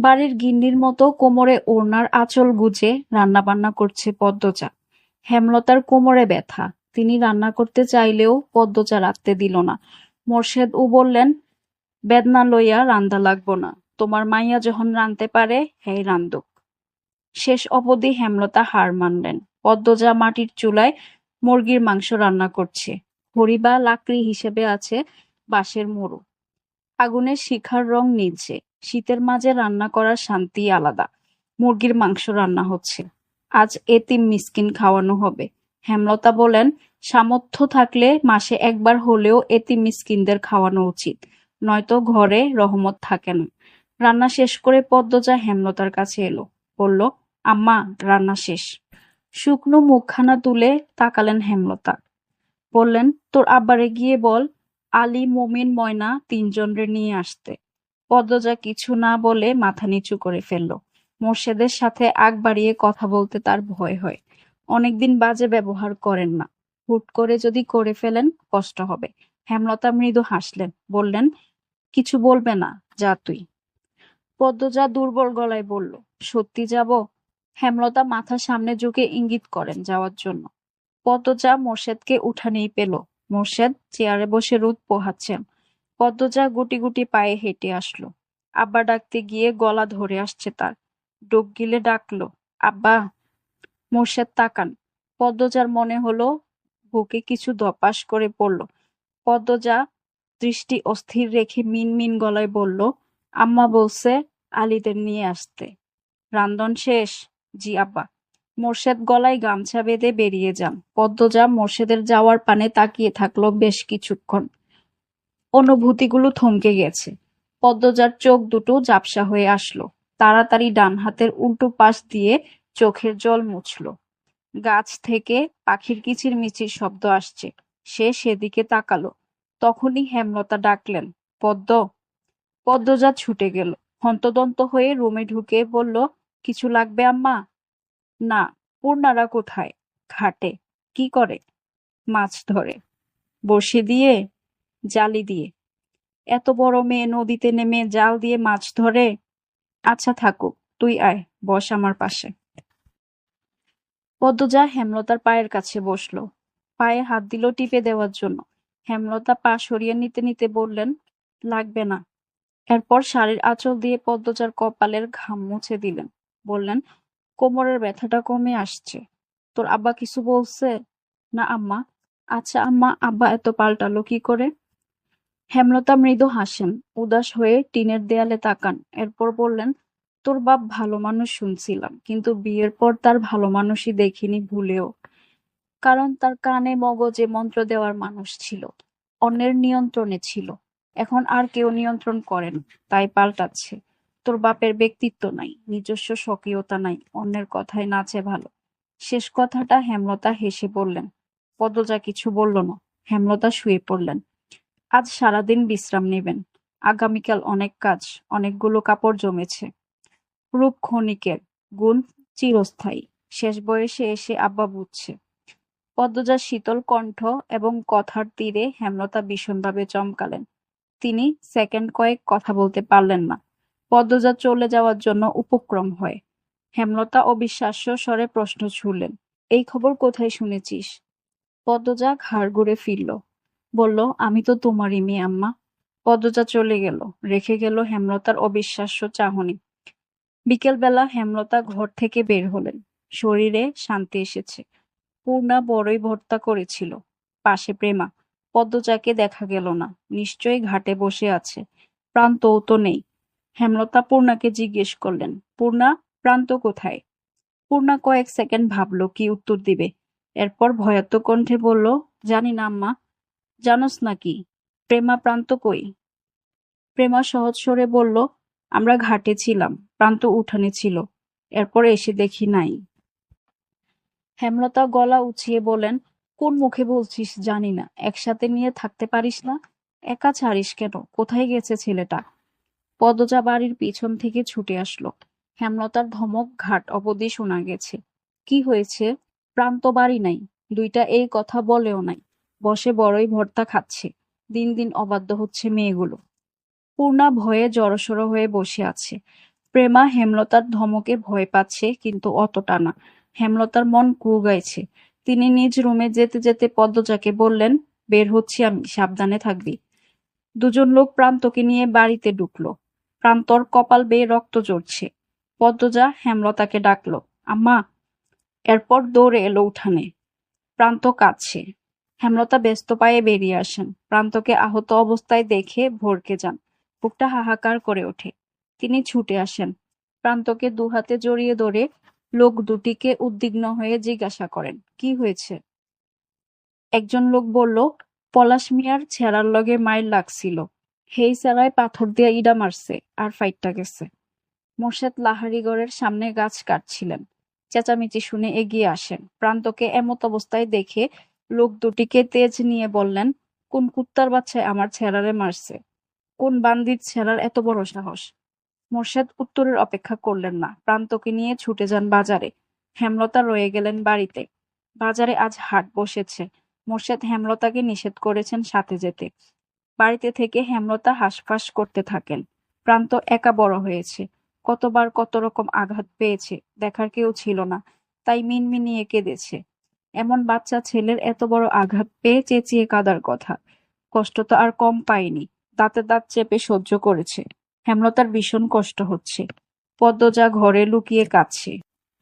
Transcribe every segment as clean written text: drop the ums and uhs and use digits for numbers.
বাড়ির গিন্নির মতো কোমরে ওড়নার আঁচল গুজে রান্নাবান্না করছে পদ্মজা। হেমলতার কোমরে ব্যথা, তিনি রান্না করতে চাইলেও পদ্মজা রাখতে দিল না। মোর্শেদ ও বললেন, বেদনা লইয়া রান্দা লাগবো না, তোমার মাইয়া যখন রানতে পারে হেই রান্দুক। শেষ অবধি হেমলতা হার মানলেন। পদ্মজা মাটির চুলায় মুরগির মাংস রান্না করছে। হরিবা লাকড়ি হিসেবে আছে বাঁশের মরু। আগুনের শিখার রং নীলচে। শীতের মাঝে রান্না করার শান্তি আলাদা। মুরগির মাংস রান্না হচ্ছে। আজ এতিম মিসকিন খাওয়ানো হবে। হেমলতা বলেন, সামর্থ্য থাকলে মাসে একবার হলেও এতিম মিসকিনদের খাওয়ানো উচিত, নয়তো ঘরে রহমত থাকে না। রান্না শেষ করে পদ্মজা হেমলতার কাছে এলো, বলল, আম্মা, রান্না শেষ। শুকনো মুখখানা তুলে তাকালেন হেমলতা। বললেন, তোর আব্বারে গিয়ে বল আলী, মমিন, ময়না তিনজনরে নিয়ে আসতে। পদ্মজা কিছু না বলে মাথা নিচু করে ফেলল। মোর্শেদের সাথে আগ বাড়িয়ে কথা বলতে তার ভয় হয়। অনেকদিন বাজে ব্যবহার করেন না, হুট করে যদি করে ফেলেন কষ্ট হবে। হেমলতা মৃদু হাসলেন, বললেন, কিছু বলবে না, যা তুই। পদ্মজা দুর্বল গলায় বলল, সত্যি যাব? হেমলতা মাথা সামনে ঝুঁকে ইঙ্গিত করেন যাওয়ার জন্য। পদ্মজা মোর্শেদকে উঠানেই পেল। মোর্শেদ চেয়ারে বসে রোদ পোহাচ্ছেন। পদ্মজা গুটি গুটি পায়ে হেঁটে আসলো। আব্বা ডাকতে গিয়ে গলা ধরে আসছে তার। ডোক গিলে ডাকলো, আব্বা। মোর্শেদ তাকান। পদ্মজার মনে হলো বুকে কিছু ধপাস করে পড়ল। পদ্মজা দৃষ্টি অস্থির রেখে মিনমিন গলায় বলল, আম্মা বলছে আলীদের নিয়ে আসতে। রান্ধন শেষ? জি আব্বা। মোর্শেদ গলায় গামছা বেঁধে বেরিয়ে যান। পদ্মজা মোর্শেদের যাওয়ার পানে তাকিয়ে থাকলো বেশ কিছুক্ষণ। অনুভূতিগুলো থমকে গেছে। পদ্মজার চোখ দুটো ঝাপসা হয়ে আসলো। তাড়াতাড়ি ডান হাতের উল্টো পাশ দিয়ে চোখের জল মুছল। গাছ থেকে পাখির কিচিরমিচির শব্দ আসছে। সে সেদিকে তাকালো। তখনই হেমলতা ডাকলেন, পদ্ম। পদ্মজা ছুটে গেল। হন্তদন্ত হয়ে রুমে ঢুকে বলল, কিছু লাগবে আম্মা? না। পূর্ণারা কোথায়? ঘাটে। কি করে? মাছ ধরে। বড়শি দিয়ে? জালি দিয়ে। এত বড় মেয়ে নদীতে নেমে জাল দিয়ে মাছ ধরে? আচ্ছা থাকুক, তুই আয়, বস আমার পাশে। পদ্মজা হেমলতার পায়ের কাছে বসলো। পায়ে হাত দিল টিপে দেওয়ার জন্য। হেমলতা পা সরিয়ে নিতে নিতে বললেন, লাগবে না। এরপর শাড়ির আঁচল দিয়ে পদ্মজার কপালের ঘাম মুছে দিলেন। বললেন, কোমরের ব্যথাটা কমে আসছে। তোর আব্বা কিছু বলছে? না আম্মা। আচ্ছা আম্মা, আব্বা এত পাল্টালো কি করে? হেমলতা মৃদু হাসেন, উদাস হয়ে টিনের দেয়ালে তাকান। এরপর বললেন, তোর বাপ ভালো মানুষ শুনছিলাম, কিন্তু বিয়ের পর তার ভালো মানুষই দেখিনি ভুলেও। কারণ তার কানে মগজে মন্ত্র দেওয়ার মানুষ ছিল, অন্যের নিয়ন্ত্রণে ছিল। এখন আর কেউ নিয়ন্ত্রণ করে না, তাই পাল্টাচ্ছে। তোর বাপের ব্যক্তিত্ব নাই, নিজস্ব স্বকীয়তা নাই, অন্যের কথায় নাচে ভালো। শেষ কথাটা হেমলতা হেসে বললেন। পদ্মজা কিছু বলল না। হেমলতা শুয়ে পড়লেন। আজ সারাদিন বিশ্রাম নেবেন। আগামীকাল অনেক কাজ, অনেকগুলো কাপড় জমেছে। রূপ ক্ষণিকের, গুণ চিরস্থায়ী। শেষ বয়সে এসে আব্বা বুঝছে। পদ্মজার শীতল কণ্ঠ এবং কথার তীরে হেমলতা ভীষণভাবে চমকালেন। তিনি সেকেন্ড কয়েক কথা বলতে পারলেন না। পদ্মজা চলে যাওয়ার জন্য উপক্রম হয়। হেমলতা অবিশ্বাস্য স্বরে প্রশ্ন ছুড়লেন, এই খবর কোথায় শুনেছিস? পদ্মজা ঘাড় ঘুরে ফিরল। বলল, আমি তো তোমারই মেয়ে আম্মা। পদ্মজা চলে গেল, রেখে গেল হেমলতার অবিশ্বাস্য চাহনি। বিকেলবেলা হেমলতা ঘর থেকে বের হলেন। শরীরে শান্তি এসেছে। পূর্ণা বড়ই ভর্তা করেছিল। পাশে প্রেমা। পদ্মজাকে দেখা গেল না, নিশ্চয়ই ঘাটে বসে আছে। প্রান্তও তো নেই। হেমলতা পূর্ণাকে জিজ্ঞেস করলেন, পূর্ণা, প্রান্ত কোথায়? পূর্ণা কয়েক সেকেন্ড ভাবল কি উত্তর দিবে। এরপর ভয়ার্ত কণ্ঠে বলল, জানি না আম্মা। জানোস নাকি? প্রেমা, প্রান্ত কই? প্রেমা সহজ স্বরে বলল, আমরা ঘাটে ছিলাম, প্রান্ত উঠানে ছিল, এরপর এসে দেখি নাই। হেমলতা গলা উঁচিয়ে বলেন, কোন মুখে বলছিস জানি না, একসাথে নিয়ে থাকতে পারিস না? একা ছাড়িস কেন? কোথায় গেছে ছেলেটা? পদ্মজা বাড়ির পিছন থেকে ছুটে আসলো। হেমলতার ধমক ঘাট অবধি শোনা গেছে। কি হয়েছে? প্রান্ত বাড়ি নাই, দুইটা এই কথা বলেও নাই, বসে বড়ই ভর্তা খাচ্ছে। দিন দিন অবাধ্য হচ্ছে মেয়েগুলো। পূর্ণা ভয়ে জড়সড় হয়ে বসে আছে। প্রেমা হেমলতার ধমকে ভয় পাচ্ছে, কিন্তু অতটা না। হেমলতার মন কু গাইছে। তিনি নিজ রুমে যেতে যেতে পদ্মজাকে বললেন, বের হচ্ছি আমি, সাবধানে থাকবি। দুজন লোক প্রান্তকে নিয়ে বাড়িতে ঢুকলো। প্রান্তর কপাল বেয়ে রক্ত ঝরছে। পদ্মজা হেমলতাকে ডাকলো, আম্মা। এরপর দৌড়ে এলো উঠানে। প্রান্ত কাঁদছে। হেমলতা ব্যস্ত পায়ে বেরিয়ে আসেন। প্রান্তকে আহত অবস্থায় দেখে ভড়কে যান। বুকটা হাহাকার করে ওঠে। তিনি ছুটে আসেন। প্রান্তকে দুহাতে জড়িয়ে ধরে লোক দুটিকে উদ্বিগ্ন হয়ে জিজ্ঞাসা করেন, কি হয়েছে? একজন লোক বলল, পলাশ মিয়ার ছেঁড়ার লগে মাইর লাগছিল। হেই সেরায় পাথর দিয়া ইডা মারছে আর ফাইটটা গেছে। মোর্শেদ লাহারিগড়ের সামনে গাছ কাটছিলেন। চেঁচামেচি শুনে এগিয়ে আসেন। প্রান্তকে এমত অবস্থায় দেখে লোক দুটিকে তেজ নিয়ে বললেন, কোন কুত্তার বাচ্চায় আমার ছেঁড়ারে মারছে? কোন বান্দির ছেঁড়ার এত বড় সাহস? মোর্শেদ উত্তরের অপেক্ষা করলেন না। প্রান্তকে নিয়ে ছুটে যান বাজারে। হেমলতা রয়ে গেলেন বাড়িতে। বাজারে আজ হাট বসেছে। মোর্শেদ হেমলতাকে নিষেধ করেছেন সাথে যেতে। বাড়িতে থেকে হেমলতা হাঁসফাঁস করতে থাকেন। প্রান্ত একা বড় হয়েছে। কতবার কত রকম আঘাত পেয়েছে, দেখার কেউ ছিল না, তাই মিনমিনিয়ে কেঁদেছে। এমন বাচ্চা ছেলের এত বড় আঘাত পেয়ে চেঁচিয়ে কাঁদার কথা। কষ্ট তো আর কম পায়নি। দাঁতে দাঁত চেপে সহ্য করেছে। হেমলতার ভীষণ কষ্ট হচ্ছে। পদ্মজা ঘরে লুকিয়ে কাঁদছে।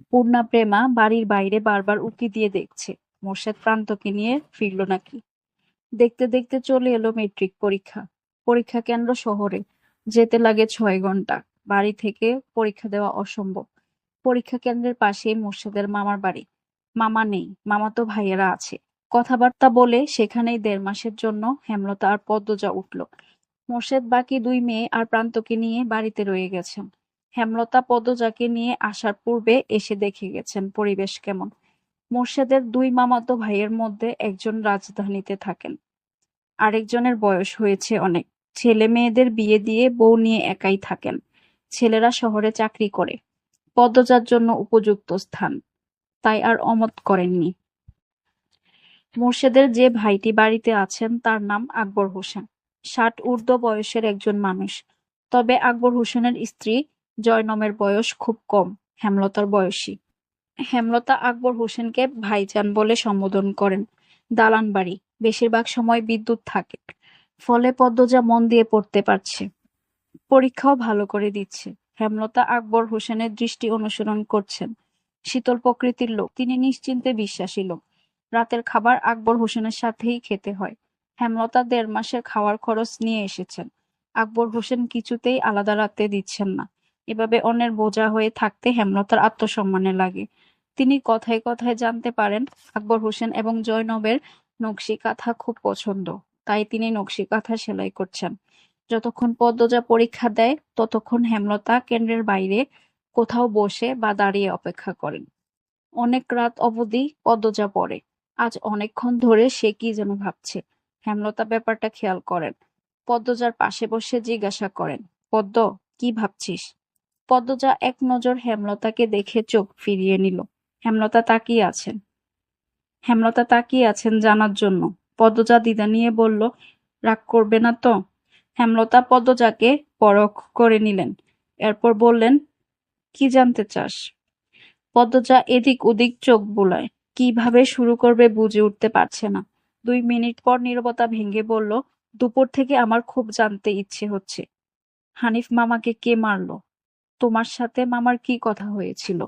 পূর্ণা প্রেমা বাড়ির বাইরে বারবার উঁকি দিয়ে দেখছে, মোর্শেদ প্রান্তকে নিয়ে ফিরল নাকি। দেখতে দেখতে চলে এলো মেট্রিক পরীক্ষা। পরীক্ষা কেন্দ্র শহরে। যেতে লাগে 6 ঘন্টা। বাড়ি থেকে পরীক্ষা দেওয়া অসম্ভব। পরীক্ষা কেন্দ্রের পাশেই মোর্শেদের মামার বাড়ি। মামা নেই, মামাতো ভাইয়েরা আছে। কথাবার্তা বলে সেখানেই 1.5 মাসের জন্য হেমলতা আর পদ্মজা উঠল। মোর্শেদ বাকি 2 মেয়ে আর প্রান্তকে নিয়ে বাড়িতে রয়ে গেছেন। হেমলতা পদ্মজাকে নিয়ে আসার পূর্বে এসে দেখে গেছেন পরিবেশ কেমন। মোর্শেদের 2 মামাতো ভাইয়ের মধ্যে একজন রাজধানীতে থাকেন, আরেকজনের বয়স হয়েছে অনেক। ছেলে মেয়েদের বিয়ে দিয়ে বউ নিয়ে একাই থাকেন। ছেলেরা শহরে চাকরি করে। পদ্মজার জন্য উপযুক্ত স্থান, তাই আর অমত করেননি। মোর্শেদের যে ভাইটি বাড়িতে আছেন তার নাম আকবর হোসেন। 60 ঊর্ধ্ব বয়সের একজন মানুষ। তবে আকবর হোসেনের স্ত্রী জয়নমের বয়স খুব কম, হেমলতার বয়সী। হেমলতা আকবর হোসেনকে ভাইজান বলে সম্বোধন করেন। দালান বাড়ি, বেশিরভাগ সময় বিদ্যুৎ থাকে, ফলে পদ্মজা মন দিয়ে পড়তে পারছে। পরীক্ষাও ভালো করে দিচ্ছে। হেমলতা আকবর হোসেনের দৃষ্টি অনুসরণ করছেন। শীতল প্রকৃতির লোক, তিনি নিশ্চিন্তে বিশ্বাসী লোক। রাতের খাবার আকবর হোসেনের সাথেই খেতে হয়। হেমলতা 1.5 মাসের খাওয়ার খরচ নিয়ে এসেছেন। আকবর হোসেন কিছুতেই আলাদা রাখতে দিচ্ছেন না। এভাবে অন্যের বোঝা হয়ে থাকতে হেমলতার আত্মসম্মানে লাগে। তিনি কথায় কথায় জানতে পারেন আকবর হোসেন এবং জয়নবের নকশি কাঁথা খুব পছন্দ, তাই তিনি নকশি কাঁথা সেলাই করছেন। যতক্ষণ পদ্মজা পরীক্ষা দেয় ততক্ষণ হেমলতা কেন্দ্রের বাইরে কোথাও বসে বা দাঁড়িয়ে অপেক্ষা করেন। অনেক রাত অবধি পদ্মজা পড়ে। আজ অনেকক্ষণ ধরে সে কি যেন ভাবছে। হেমলতা ব্যাপারটা খেয়াল করেন। পদ্মজার পাশে বসে জিজ্ঞাসা করেন, পদ্ম, কি ভাবছিস? পদ্মজা এক নজর হেমলতাকে দেখে চোখ ফিরিয়ে নিল। হেমলতা তাকিয়ে আছেন জানার জন্য। পদ্মজা দ্বিধা নিয়ে বলল, রাগ করবে না তো? হেমলতা পদ্মজাকে পরখ করে নিলেন। এরপর বললেন, কি জানতে চাস? পদ্মজা এদিক ওদিক চোখ বুলায়। কিভাবে শুরু করবে বুঝে উঠতে পারছে না। 2 মিনিট পর নীরবতা ভেঙে বলল, দুপুর থেকে আমার খুব জানতে ইচ্ছে হচ্ছে। হানিফ মামাকে কে মারলো? তোমার সাথে মামার কি কথা হয়েছিল?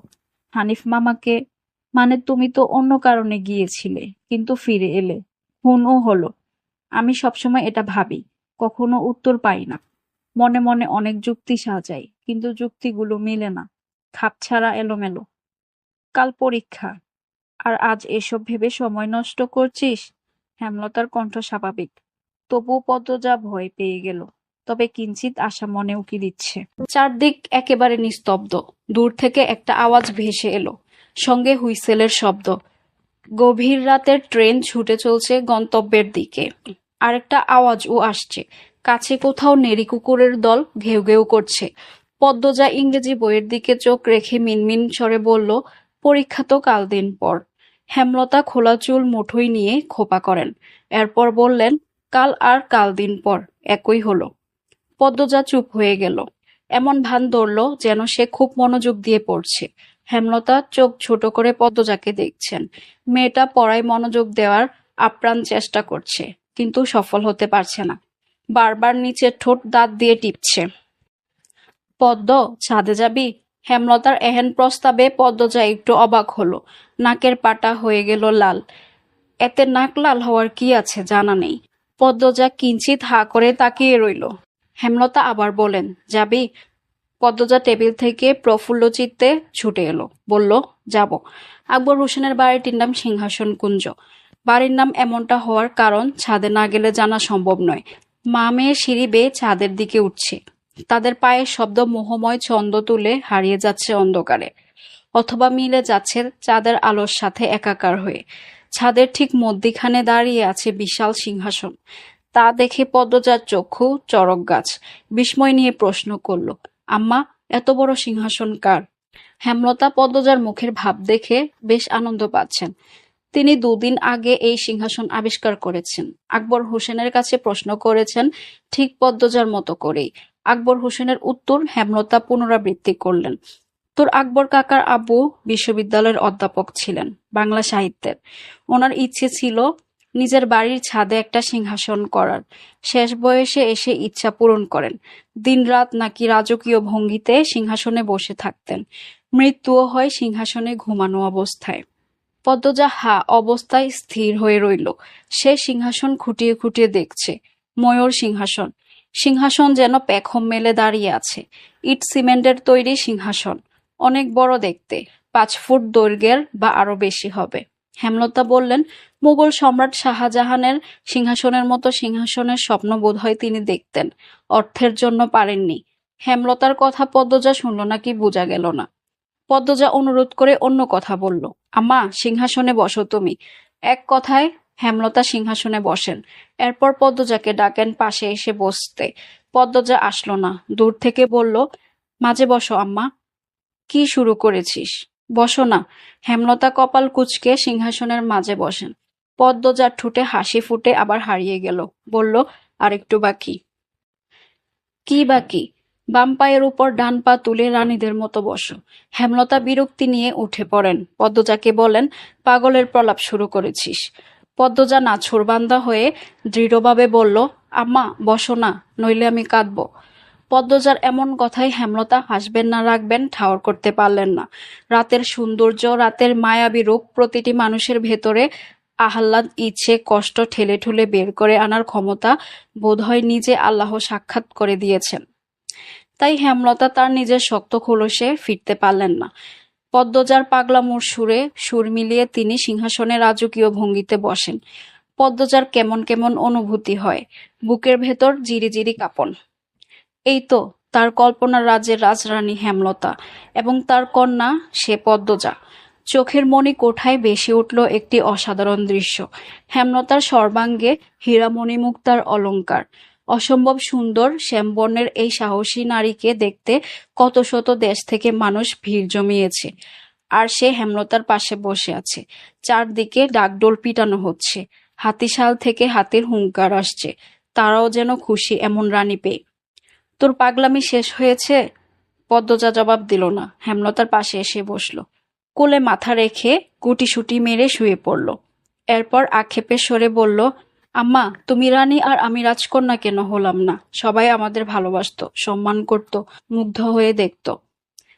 হানিফ মামাকে মানে তুমি তো অন্য কারণে গিয়েছিলে, কিন্তু ফিরে এলে, খুনও হলো। আমি সবসময় এটা ভাবি, কখনো উত্তর পাই না। মনে মনে অনেক যুক্তি সাজাই, কিন্তু যুক্তিগুলো মেলে না, খাপছাড়া এলোমেলো। কাল পরীক্ষা, আর আজ এসব ভেবে সময় নষ্ট করছিস? হেমলতার কণ্ঠ স্বাভাবিক, তবুও পদ্মজা ভয় পেয়ে গেল, তবে কিঞ্চিত আশা মনে উকি দিচ্ছে। চারদিক একেবারে নিস্তব্ধ। দূর থেকে একটা আওয়াজ ভেসে এলো, সঙ্গে হুইসেলের শব্দ। গভীর রাতের ট্রেন ছুটে চলছে গন্তব্যের দিকে। আরেকটা আওয়াজও আসছে, কাছে কোথাও নেড়ি কুকুরের দল ঘেউ ঘেউ করছে। পদ্মজা ইংরেজি বইয়ের দিকে চোখ রেখে মিনমিন স্বরে বলল, পরীক্ষা তো কাল দিন পর। হেমলতা খোলা চুল মুঠোয় নিয়ে খোপা করেন। এরপর বললেন, কাল আর কাল দিন পর একই হলো। পদ্মজা চুপ হয়ে গেল। এমন ভান ধরল যেন সে খুব মনোযোগ দিয়ে পড়ছে। হেমলতা চোখ ছোট করে পদ্মজাকে দেখছেন। মেয়েটা পড়ায় মনোযোগ দেওয়ার আপ্রাণ চেষ্টা করছে, কিন্তু সফল হতে পারছে না। বারবার নিচের ঠোঁট দাঁত দিয়ে টিপছে। পদ্ম, ছাদে যাবি? হেমলতার এহেন প্রস্তাবে পদ্মজা একটু অবাক হলো। নাকের পাটা হয়ে গেল লাল। এতে নাক লাল হওয়ার কি আছে জানা নেই। পদ্মজা কিঞ্চিত হা করে তাকিয়ে রইল। হেমলতা আবার বলেন, যাবি? পদ্মজা টেবিল থেকে প্রফুল্ল চিত্তে ছুটে এলো, বলল, যাব। আকবর হোসেনের বাড়িটির নাম সিংহাসন কুঞ্জ। বাড়ির নাম এমনটা হওয়ার কারণ ছাদে না গেলে জানা সম্ভব নয়। মা মেয়ে সিঁড়ি বেয়ে ছাদের দিকে উঠছে। তাদের পায়ের শব্দ মোহময় ছন্দ তুলে হারিয়ে যাচ্ছে অন্ধকারে, অথবা মিলে যাচ্ছে চাঁদের আলোর সাথে একাকার হয়ে। ছাদের ঠিক মধ্যিখানে দাঁড়িয়ে আছে বিশাল সিংহাসন। তা দেখে পদ্মজার চক্ষু চড়ক গাছ। বিস্ময় নিয়ে প্রশ্ন করল, আম্মা, এত বড় সিংহাসন কার? হেমলতা পদ্মজার মুখের ভাব দেখে বেশ আনন্দ পাচ্ছেন। তিনি 2 দিন আগে এই সিংহাসন আবিষ্কার করেছেন। আকবর হোসেনের কাছে প্রশ্ন করেছেন ঠিক পদ্মজার মতো করেই। আকবর হোসেনের উত্তর হেমলতা পুনরাবৃত্তি করলেন। তোর আকবর কাকার আব্বু বিশ্ববিদ্যালয়ের অধ্যাপক ছিলেন, বাংলা সাহিত্যের। ওনার ইচ্ছে ছিল নিজের বাড়ির ছাদে একটা সিংহাসন করার। শেষ বয়সে এসে ইচ্ছা পূরণ করেন। দিনরাত নাকি রাজকীয় ভঙ্গিতে সিংহাসনে বসে থাকতেন। মৃত্যুও হয় সিংহাসনে ঘুমানো অবস্থায়। পদ্মজা হা অবস্থায় স্থির হয়ে রইল। সে সিংহাসন খুঁটিয়ে খুঁটিয়ে দেখছে। ময়ূর সিংহাসন। সিংহাসন যেন পেখম মেলে দাঁড়িয়ে আছে। ইট সিমেন্টের তৈরি সিংহাসন। অনেক বড় দেখতে, 5 ফুট দৈর্ঘ্যের বা আরো বেশি হবে। হেমলতা বললেন, মুঘল সম্রাট শাহজাহানের সিংহাসনের মতো সিংহাসনের স্বপ্ন বোধহয় তিনি দেখতেন, অর্থের জন্য পারেননি। হেমলতার কথা পদ্মজা শুনল নাকি বোঝা গেল না। পদ্মজা অনুরোধ করে অন্য কথা বলল, আম্মা, সিংহাসনে বসো তুমি। এক কথায় হেমলতা সিংহাসনে বসেন। এরপর পদ্মজাকে ডাকেন পাশে এসে বসতে। পদ্মজা আসলো না, দূর থেকে বলল, মাঝে বসো আম্মা। কি শুরু করেছিস? বসো না। হেমলতা কপাল কুঁচকে সিংহাসনের মাঝে বসেন। পদ্মজার ঠোঁটে হাসি ফুটে আবার হারিয়ে গেল। বলল, আর একটু বাকি। কি বাকি? বাম পায়ের উপর ডান পা তুলে রানীদের মতো বসো। হেমলতা বিরক্তি নিয়ে উঠে পড়েন। পদ্মজাকে বলেন, পাগলের প্রলাপ শুরু করেছিস। পদ্মজা নাছোড়বান্দা হয়ে দৃঢ়ভাবে বলল, আম্মা, বসো না, নইলে আমি কাঁদব। পদ্মজার এমন কথায় হেমলতা হাসবেন না রাখবেন ঠাওর করতে পারলেন না। রাতের সৌন্দর্য, রাতের মায়াবী রূপ প্রতিটি মানুষের ভেতরে আহ্লাদ, ইচ্ছে, কষ্ট ঠেলে ঠুলে বের করে আনার ক্ষমতা বোধহয় নিজে আল্লাহ সাক্ষাৎ করে দিয়েছেন। তাই হেমলতা তার নিজের শক্ত খোলসে ফিরতে পারলেন না। পদ্মজার পাগলামোর সুরে সুর মিলিয়ে তিনি সিংহাসনে রাজকীয় ভঙ্গিতে বসেন। পদ্মজার কেমন কেমন অনুভূতি হয়, বুকের ভেতর জিরি জিরি কাঁপন। এই তো তার কল্পনার রাজ্যের রাজরানী হেমলতা এবং তার কন্যা সে পদ্মজা। চোখের মণি কোঠায় ভেসে উঠল একটি অসাধারণ দৃশ্য। হেমলতার সর্বাঙ্গে হীরামণি মুক্তার অলঙ্কার। অসম্ভব সুন্দর শ্যামবর্ণের এই সাহসী নারীকে দেখতে কত শত দেশ থেকে মানুষ ভিড় জমিয়েছে। আর সে হেমলতার পাশে বসে আছে। চারদিকে ডাকডোল পিটানো হচ্ছে। হাতিশাল থেকে হাতির হুঙ্কার আসছে। তারাও যেন খুশি এমন রানী পেয়ে। তোর পাগলামি শেষ হয়েছে? পদ্মজা জবাব দিল না। হেমলতার পাশে এসে বসল। কোলে মাথা রেখে গুটিসুটি মেরে শুয়ে পড়ল। এরপর আক্ষেপের স্বরে বলল, আম্মা, তুমি রানী আর আমি রাজকন্যা কেন হলাম না? সবাই আমাদের ভালোবাসতো, সম্মান করত, মুগ্ধ হয়ে দেখত।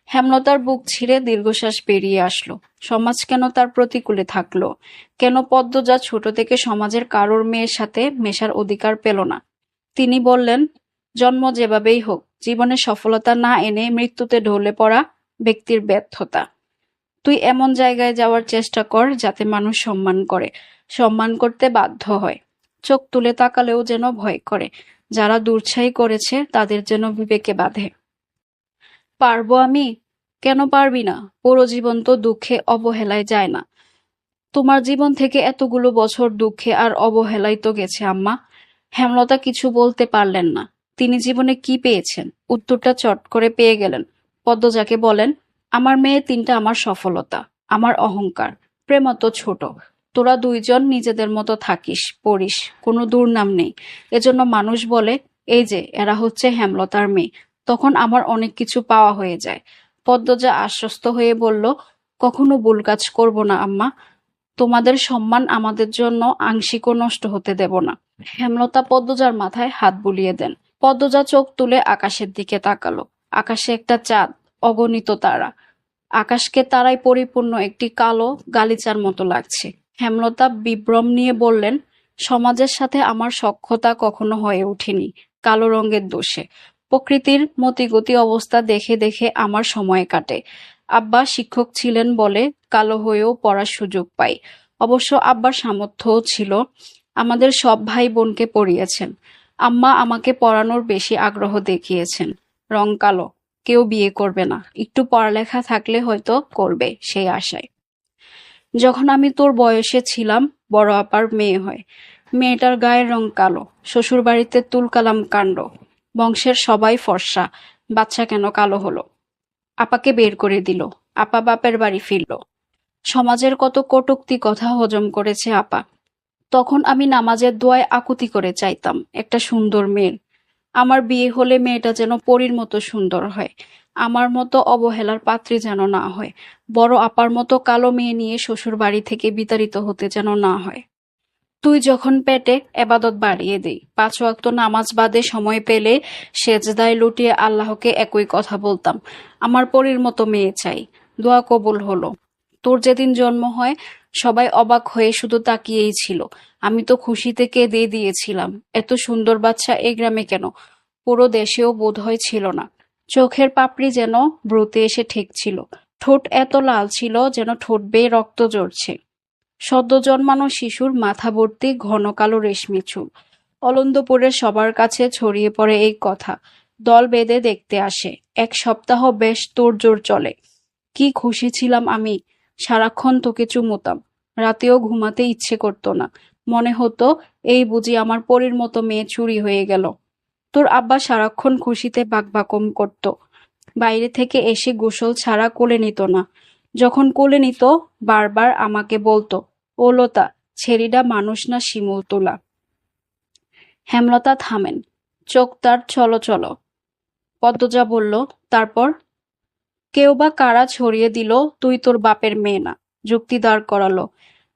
হেমলতার বুক ছিঁড়ে দীর্ঘশ্বাস বেরিয়ে আসলো। সমাজ কেন তার প্রতিকূলে থাকলো? কেন পদ্মজা ছোট থেকে সমাজের কারোর মেয়ের সাথে মেশার অধিকার পেল না? তিনি বললেন, জন্ম যেভাবেই হোক, জীবনে সফলতা না এনে মৃত্যুতে ঢলে পড়া ব্যক্তির ব্যর্থতা। তুই এমন জায়গায় যাওয়ার চেষ্টা কর যাতে মানুষ সম্মান করে, সম্মান করতে বাধ্য হয়। চোখ তুলে তাকালেও যেন ভয় করে। যারা দুর্ছাই করেছে তাদের যেন বিবেকে বাঁধে। পারবো আমি? কেন পারবি না? পুরো জীবন তো দুঃখে অবহেলায় যায় না। তোমার জীবন থেকে এতগুলো বছর দুঃখে আর অবহেলায় তো গেছে আম্মা। হেমলতা কিছু বলতে পারলেন না। তিনি জীবনে কি পেয়েছেন? উত্তরটা চট করে পেয়ে গেলেন। পদ্মজাকে বলেন, আমার মেয়ে 3টা আমার সফলতা, আমার অহংকার। প্রেম তো ছোট। তোরা 2জন নিজেদের মতো থাকিস, পড়িস, কোনো দুর্নাম নেই। এজন্য মানুষ বলে, এই যে এরা হচ্ছে হেমলতার মেয়ে। তখন আমার অনেক কিছু পাওয়া হয়ে যায়। পদ্মজা আশ্বস্ত হয়ে বলল, কখনো ভুল কাজ করব না আম্মা। তোমাদের সম্মান আমাদের জন্য আংশিকও নষ্ট হতে দেব না। হেমলতা পদ্মজার মাথায় হাত বুলিয়ে দেন। পদ্মজা চোখ তুলে আকাশের দিকে তাকালো। আকাশে একটা চাঁদ, অগণিত তারা। আকাশকে তারায় পরিপূর্ণ একটি কালো গালিচার মতো লাগছে। হেমলতা বিভ্রম নিয়ে বললেন, সমাজের সাথে আমার সখ্যতা কখনো হয়ে ওঠেনি কালো রঙের দোষে। প্রকৃতির মতিগতি অবস্থা দেখে দেখে আমার সময় কাটে। আব্বা শিক্ষক ছিলেন বলে কালো হয়েও পড়ার সুযোগ পাই। অবশ্য আব্বার সামর্থ্যও ছিল, আমাদের সব ভাই বোনকে পড়িয়েছেন। আম্মা আমাকে পড়ানোর বেশি আগ্রহ দেখিয়েছেন। রং কালো, কেউ বিয়ে করবে না, একটু পড়ালেখা থাকলে হয়তো করবে সেই আশায়। যখন আমি তোর বয়সে ছিলাম বড় আপার মেয়ে হয়। মেয়েটার গায়ের রং কালো, শ্বশুরবাড়িতে তুলকালাম কাণ্ড, বংশের সবাই ফর্সা, বাচ্চা কেন কালো হলো? আপাকে বের করে দিল, আপা বাপের বাড়ি ফিরল। সমাজের কত কটূক্তি কথা হজম করেছে আপা। তখন আমি নামাজের দোয়ায় আকুতি করে চাইতাম একটা সুন্দর মেয়ের। আমার বিয়ে হলে মেয়েটা যেন পরীর মতো সুন্দর হয়, আমার মতো অবহেলার পাত্রী যেন না হয়, বড় আপার মতো কালো মেয়ে নিয়ে শ্বশুর বাড়ি থেকে বিতাড়িত হতে যেন না হয়। তুই যখন পেটে এবাদত বাড়িয়ে দেই, 5 ওয়াক্ত নামাজ বাদে সময় পেলে সেজদায় লুটিয়ে আল্লাহকে একই কথা বলতাম, আমার পরীর মতো মেয়ে চাই। দোয়া কবুল হলো। তোর যেদিন জন্ম হয় সবাই অবাক হয়ে শুধু তাকিয়েই ছিল। আমি তো খুশিতে কেঁদে দিয়েছিলাম। এত সুন্দর বাচ্চা এই গ্রামে কেন? পুরো দেশেও বোধহয় ছিল না। চোখের পাপড়ি যেন ব্রুতে এসে ঠেকছিল। ঠোঁট এত লাল ছিল যেন ঠোঁট বেয়ে রক্ত ঝরছে। সদ্য জন্মানো শিশুর মাথা ভর্তি ঘন কালো রেশমি চুল। অলন্দপুরের সবার কাছে ছড়িয়ে পড়ে এই কথা। দল বেঁধে দেখতে আসে। 1 সপ্তাহ বেশ তোড়জোড় চলে। কি খুশি ছিলাম আমি, সারাক্ষণ তোকে চুমুতাম। রাতেও ঘুমাতে ইচ্ছে করতো না, মনে হতো এই বুঝি আমার পরীর মতো মেয়ে চুরি হয়ে গেল। তোর আব্বা সারাক্ষণ খুশিতে বাকবাকম করত। বাইরে থেকে এসে গোসল ছাড়া কোলে নিত না। যখন কোলে নিত বারবার আমাকে বলতো, ও লতা, ছেড়িডা মানুষ না শিমুল তোলা। হেমলতা থামেন, চোখ তার চলো চলো। পদ্মজা বলল, তারপর? কেউ বা কারা ছড়িয়ে দিল তুই তোর বাপের মেয়ে না, যুক্তি দাঁড় করালো।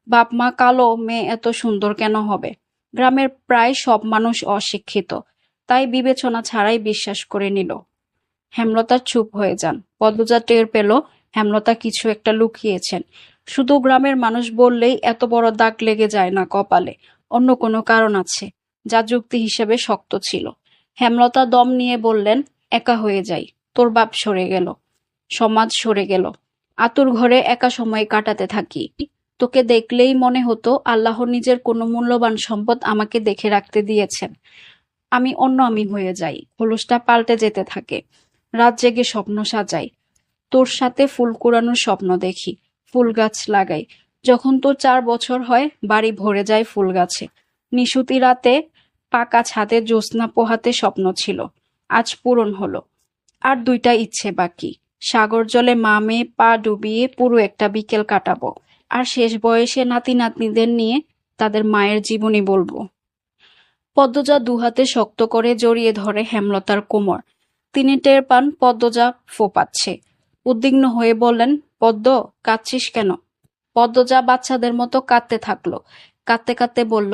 বাপ মা কালো, মেয়ে এত সুন্দর কেন হবে? গ্রামের প্রায় সব মানুষ অশিক্ষিত, তাই বিবেচনা ছাড়াই বিশ্বাস করে নিল। হেমলতা চুপ হয়ে যান। পদ্মজা টের পেল হেমলতা কিছু একটা লুকিয়েছেন। শুধু গ্রামের মানুষ বললেই এত বড় দাগ লেগে যায় না কপালে, অন্য কোনো কারণ আছে, যা যুক্তি হিসেবে শক্ত ছিল। হেমলতা দম নিয়ে বললেন, একা হয়ে যাই, তোর বাপ সরে গেল, সমাজ সরে গেল, আতুর ঘরে একা সময় কাটাতে থাকি। তোকে দেখলেই মনে হতো আল্লাহ নিজের কোনো মূল্যবান সম্পদ আমাকে দেখে রাখতে দিয়েছেন। আমি অন্য আমি হয়ে যাই, খোলসটা পাল্টে যেতে থাকে। রাত জেগে স্বপ্ন সাজাই, তোর সাথে ফুল কুড়ানোর স্বপ্ন দেখি, ফুল গাছ লাগাই। যখন তোর 4 বছর হয় বাড়ি ভরে যায় ফুল গাছে। নিশুতি রাতে পাকা ছাদে জ্যোৎস্না পোহাতে স্বপ্ন ছিল, আজ পূরণ হলো। আর 2টা ইচ্ছে বাকি, সাগর জলে মা মেয়ে পা ডুবিয়ে পুরো একটা বিকেল কাটাবো, আর শেষ বয়সে নাতি নাতনিদের নিয়ে তাদের মায়ের জীবনী বলবো। পদ্মজা দুহাতে শক্ত করে জড়িয়ে ধরে হেমলতার কোমর। তিনি টের পান পদ্মজা ফোপাচ্ছে। উদ্বিগ্ন হয়ে বললেন, পদ্ম, কাঁদছিস কেন? পদ্মজা বাচ্চাদের মতো কাঁদতে থাকলো। কাঁদতে কাঁদতে বলল,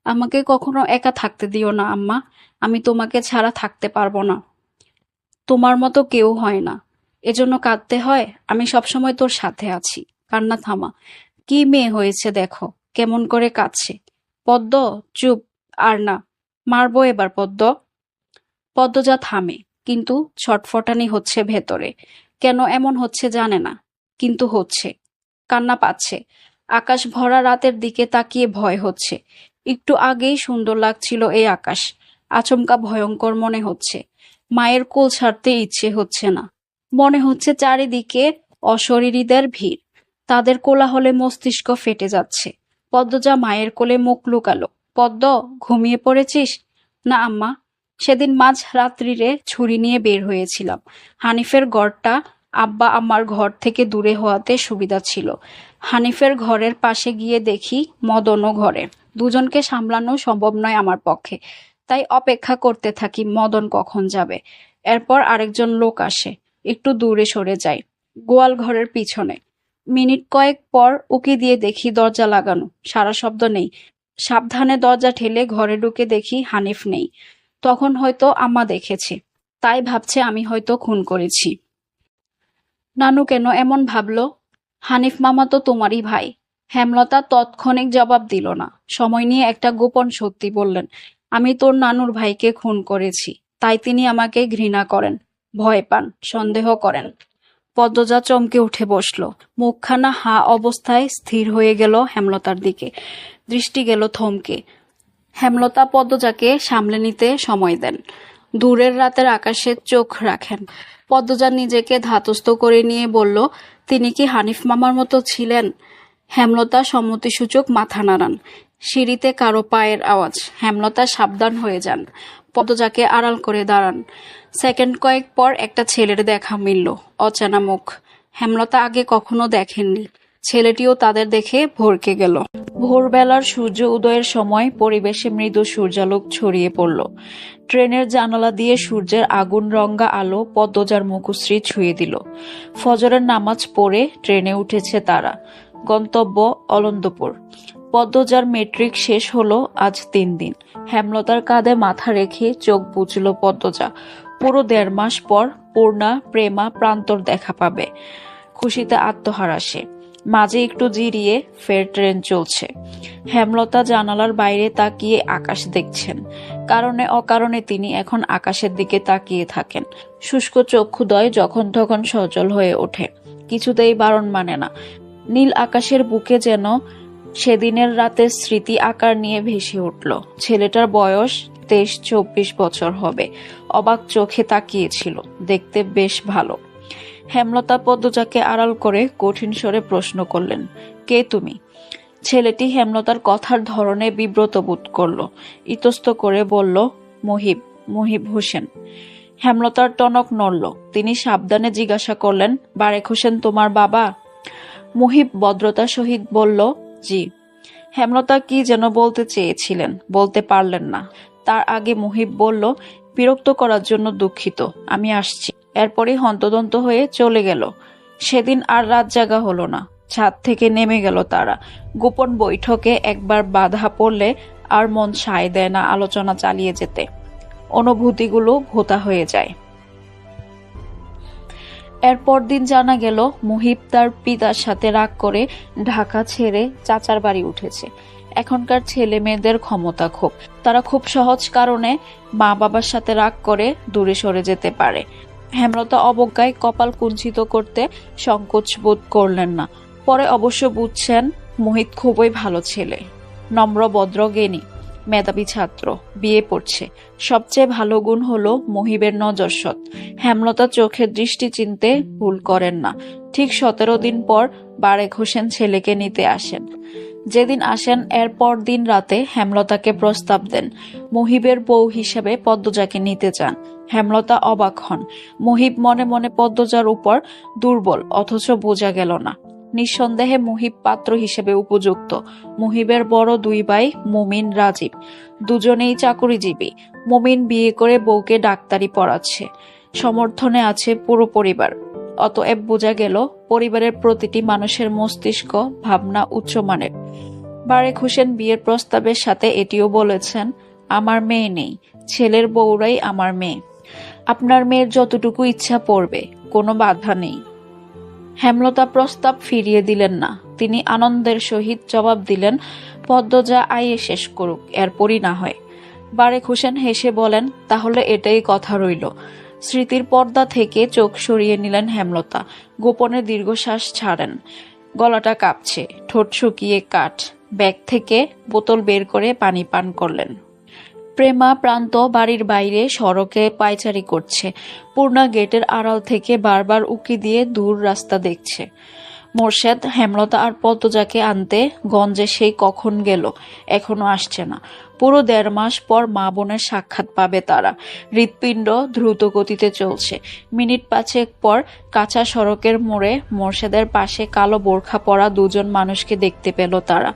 আমাকে কখনো একা থাকতে দিও না আম্মা, আমি তোমাকে ছাড়া থাকতে পারবো না। তোমার মতো কেউ হয় না, এজন্য কাঁদতে হয়। আমি সবসময় তোর সাথে আছি। কান্না থামা। কি মেয়ে হয়েছে দেখো, কেমন করে কাঁদছে। পদ্ম, চুপ, আর না, মারবো এবার পদ্ম। পদ্মজা থামে, কিন্তু ছটফটানি হচ্ছে ভেতরে। কেন এমন হচ্ছে জানে না, কিন্তু হচ্ছে। কান্না পাচ্ছে। আকাশ ভরা রাতের দিকে তাকিয়ে ভয় হচ্ছে। একটু আগেই সুন্দর লাগছিল এই আকাশ, আচমকা ভয়ঙ্কর মনে হচ্ছে। মায়ের কোল ছাড়তে ইচ্ছে হচ্ছে না। মনে হচ্ছে চারিদিকে অশরীরীদের ভিড়, তাদের কোলাহলে মস্তিষ্ক ফেটে যাচ্ছে। পদ্মজা মায়ের কোলে মুখ লুকালো। পদ্ম, ঘুমিয়ে পড়েছিস? না আম্মা, সেদিন মাঝ রাত্রিরে ছুরি নিয়ে বের হয়েছিলাম। হানিফের ঘরটা আব্বা আমার ঘর থেকে দূরে হওয়াতে সুবিধা ছিল। হানিফের ঘরের পাশে গিয়ে দেখি মদনও ঘরে। দুজনকে সামলানো সম্ভব নয় আমার পক্ষে, তাই অপেক্ষা করতে থাকি মদন কখন যাবে। এরপর আরেকজন লোক আসে, একটু দূরে সরে যায়, গোয়াল ঘরের পিছনে। মিনিট কয়েক পর উকি দিয়ে দেখি দরজা লাগানো, সারা শব্দ নেই। সাবধানে দরজা ঠেলে ঘরে ঢুকে দেখি হানিফ নেই। তখন হয়তো আম্মা দেখেছে, তাই ভাবছে আমি হয়তো খুন করেছি। নানু কেন এমন ভাবলো? হানিফ মামা তো তোমারই ভাই। হেমলতা তৎক্ষণিক জবাব দিল না, সময় নিয়ে একটা গোপন সত্যি বললেন। আমি তোর নানুর ভাইকে খুন করেছি, তাই তিনি আমাকে ঘৃণা করেন, ভয় পান, সন্দেহ করেন। পদ্মজা চমকে উঠে বসল, মুখখানা হা অবস্থায় স্থির হয়ে গেল হেমলতার দিকে, দৃষ্টি গেল থমকে। হেমলতা পদ্মজাকে সামলে নিতে সময় দেন, দূরের রাতের আকাশে চোখ রাখেন। পদ্মজা নিজেকে ধাতস্থ করে নিয়ে বলল, তিনি কি হানিফ মামার মতো ছিলেন? হেমলতা সম্মতিসূচক মাথা নাড়ান। সিঁড়িতে কারো পায়ের আওয়াজ। হেমলতা সাবধান হয়ে যান, পদ্মজাকে আড়াল করে দাঁড়ান। সেকেন্ড কয়েক পর একটা ছেলের দেখা মিলল, অচেনা মুখ। হেমলতা আগে কখনো দেখেননি। ছেলেটিও তাদের দেখে ভরকে গেল। ভোরবেলার সূর্য উদয়ের সময় পরিবেশে মৃদু সূর্যালোক ছড়িয়ে পড়ল। ট্রেনের জানালা দিয়ে সূর্যের আগুন রঙা আলো পদ্মজার মুখশ্রী ছুঁয়ে দিল। ফজরের নামাজ পড়ে ট্রেনে উঠেছে তারা। গন্তব্য অলন্দপুর। পদ্মজার মেট্রিক শেষ হলো আজ 3 দিন। হেমলতার কাঁধে মাথা রেখে চোখ বুঝল পদ্মজা। পুরো 1.5 মাস পর পূর্ণা, প্রেমা, প্রান্তর দেখা পাবে। খুশিতে আত্মহারা সে। মাঝে একটু জিরিয়ে ফের ট্রেন চলছে। হেমলতা জানালার বাইরে তাকিয়ে আকাশ দেখছেন। কারণে অকারণে তিনি এখন আকাশের দিকে তাকিয়ে থাকেন। শুষ্ক চক্ষুদ্বয় যখন তখন সচল হয়ে ওঠে, কিছুতেই বারণ মানে না। নীল আকাশের বুকে যেন সেদিনের রাতের স্মৃতি আকার নিয়ে ভেসে উঠল। ছেলেটার বয়স 23-24 বছর হবে। অবাক চোখে তাকিয়েছিল, দেখতে বেশ ভালো। হেমলতা পদ্মজাকে আড়াল করে কঠিন স্বরে প্রশ্ন করলেন, কে তুমি? ছেলেটি হেমলতার কথার ধরনে বিব্রত বোধ করল। ইতস্ত করে বলল, মুহিব, মুহিব হোসেন। হেমলতার টনক নড়ল। তিনি সাবধানে জিজ্ঞাসা করলেন, বারেক হোসেন তোমার বাবা? মুহিব ভদ্রতার সহিত বলল, জি। হেমলতা কি যেন বলতে চেয়েছিলেন, বলতে পারলেন না। তার আগে মুহিব বলল, বিরক্ত করার জন্য দুঃখিত, আমি আসছি। এরপরই হন্তদন্ত হয়ে চলে গেল। সেদিন আর রাত জাগা হলো না। ছাদ থেকে নেমে গেল তারা। গোপন বৈঠকে একবার বাধা পড়লে আর মন সায় দেয় না আলোচনা চালিয়ে যেতে। অনুভূতিগুলো ভোতা হয়ে যায়। এরপর দিন জানা গেল মুহিব তার পিতার সাথে রাগ করে ঢাকা ছেড়ে চাচার বাড়ি উঠেছে। এখনকার ছেলে মেয়েদের ক্ষমতা খুব, তারা খুব সহজ কারণে মা বাবার সাথে রাগ করে দূরে সরে যেতে পারে। হেমলতা অবজ্ঞায় কপাল কুঞ্চিত করতে সংকোচ বোধ করলেন না। পরে অবশ্য বুঝছেন মোহিত খুবই ভালো ছেলে, নম্র, ভদ্র, জ্ঞানী, মেধাবী ছাত্র, বিয়ে পড়ছে। সবচেয়ে ভালো গুণ হলো মুহিবের নজরসৎ। হেমলতা চোখের দৃষ্টি চিনতে ভুল করেন না। ঠিক 17 দিন পর বারেক হোসেন ছেলেকে নিতে আসেন। যেদিন আসেন এর পর দিন রাতে হেমলতাকে প্রস্তাব দেন, মুহিবের বউ হিসেবে পদ্মজাকে নিতে চান। হেমলতা অবাক হন। মুহিব মনে মনে পদ্মজার উপর দুর্বল, অথচ বোঝা গেল না। নিঃসন্দেহে মুহিব পাত্র হিসেবে উপযুক্ত। মুহিবের বড় 2 ভাই মুমিন, রাজীব, দুজনেই চাকুরিজীবী। মুমিন বিয়ে করে বউকে ডাক্তারি পড়াচ্ছে। সমর্থনে আছে পুরো পরিবার। অতএব বোঝা গেল পরিবারের প্রতিটি মানুষের মস্তিষ্ক, ভাবনা উচ্চমানের। বারেক হোসেন বিয়ের প্রস্তাবের সাথে এটিও বলেছেন, আমার মেয়ে নেই, ছেলের বউরাই আমার মেয়ে। আপনার মেয়ের যতটুকু ইচ্ছা পড়বে, কোনো বাধা নেই। হেমলতা প্রস্তাব ফিরিয়ে দিলেন না। তিনি আনন্দের সহিত জবাব দিলেন, পদ্মজা আইয়ে শেষ করুক, এরপরই না হয়। বারেক হোসেন হেসে বলেন, তাহলে এটাই কথা রইল। স্মৃতির পর্দা থেকে চোখ সরিয়ে নিলেন হেমলতা। গোপনে দীর্ঘশ্বাস ছাড়েন। গলাটা কাঁপছে, ঠোঁট শুকিয়ে কাঠ। ব্যাগ থেকে বোতল বের করে পানি পান করলেন। প্রেমা, প্রান্ত বাড়ির বাইরে সড়কে পায়চারি করছে। পূর্ণা গেটের আড়াল থেকে বারবার উকি দিয়ে দূর রাস্তা দেখছে। মোর্শেদ হেমলতা আর পদ্মজাকে আনতে গঞ্জে সেই কখন গেল, এখনো আসছে না। পুরো 1.5 মাস পর মা বোনের সাক্ষাৎ পাবে তারা। হৃৎপিণ্ড দ্রুত গতিতে চলছে। মিনিট 5 পর কাঁচা সড়কের মোড়ে মোর্শেদের পাশে কালো বোরখা পরা 2জন মানুষকে দেখতে পেল তারা।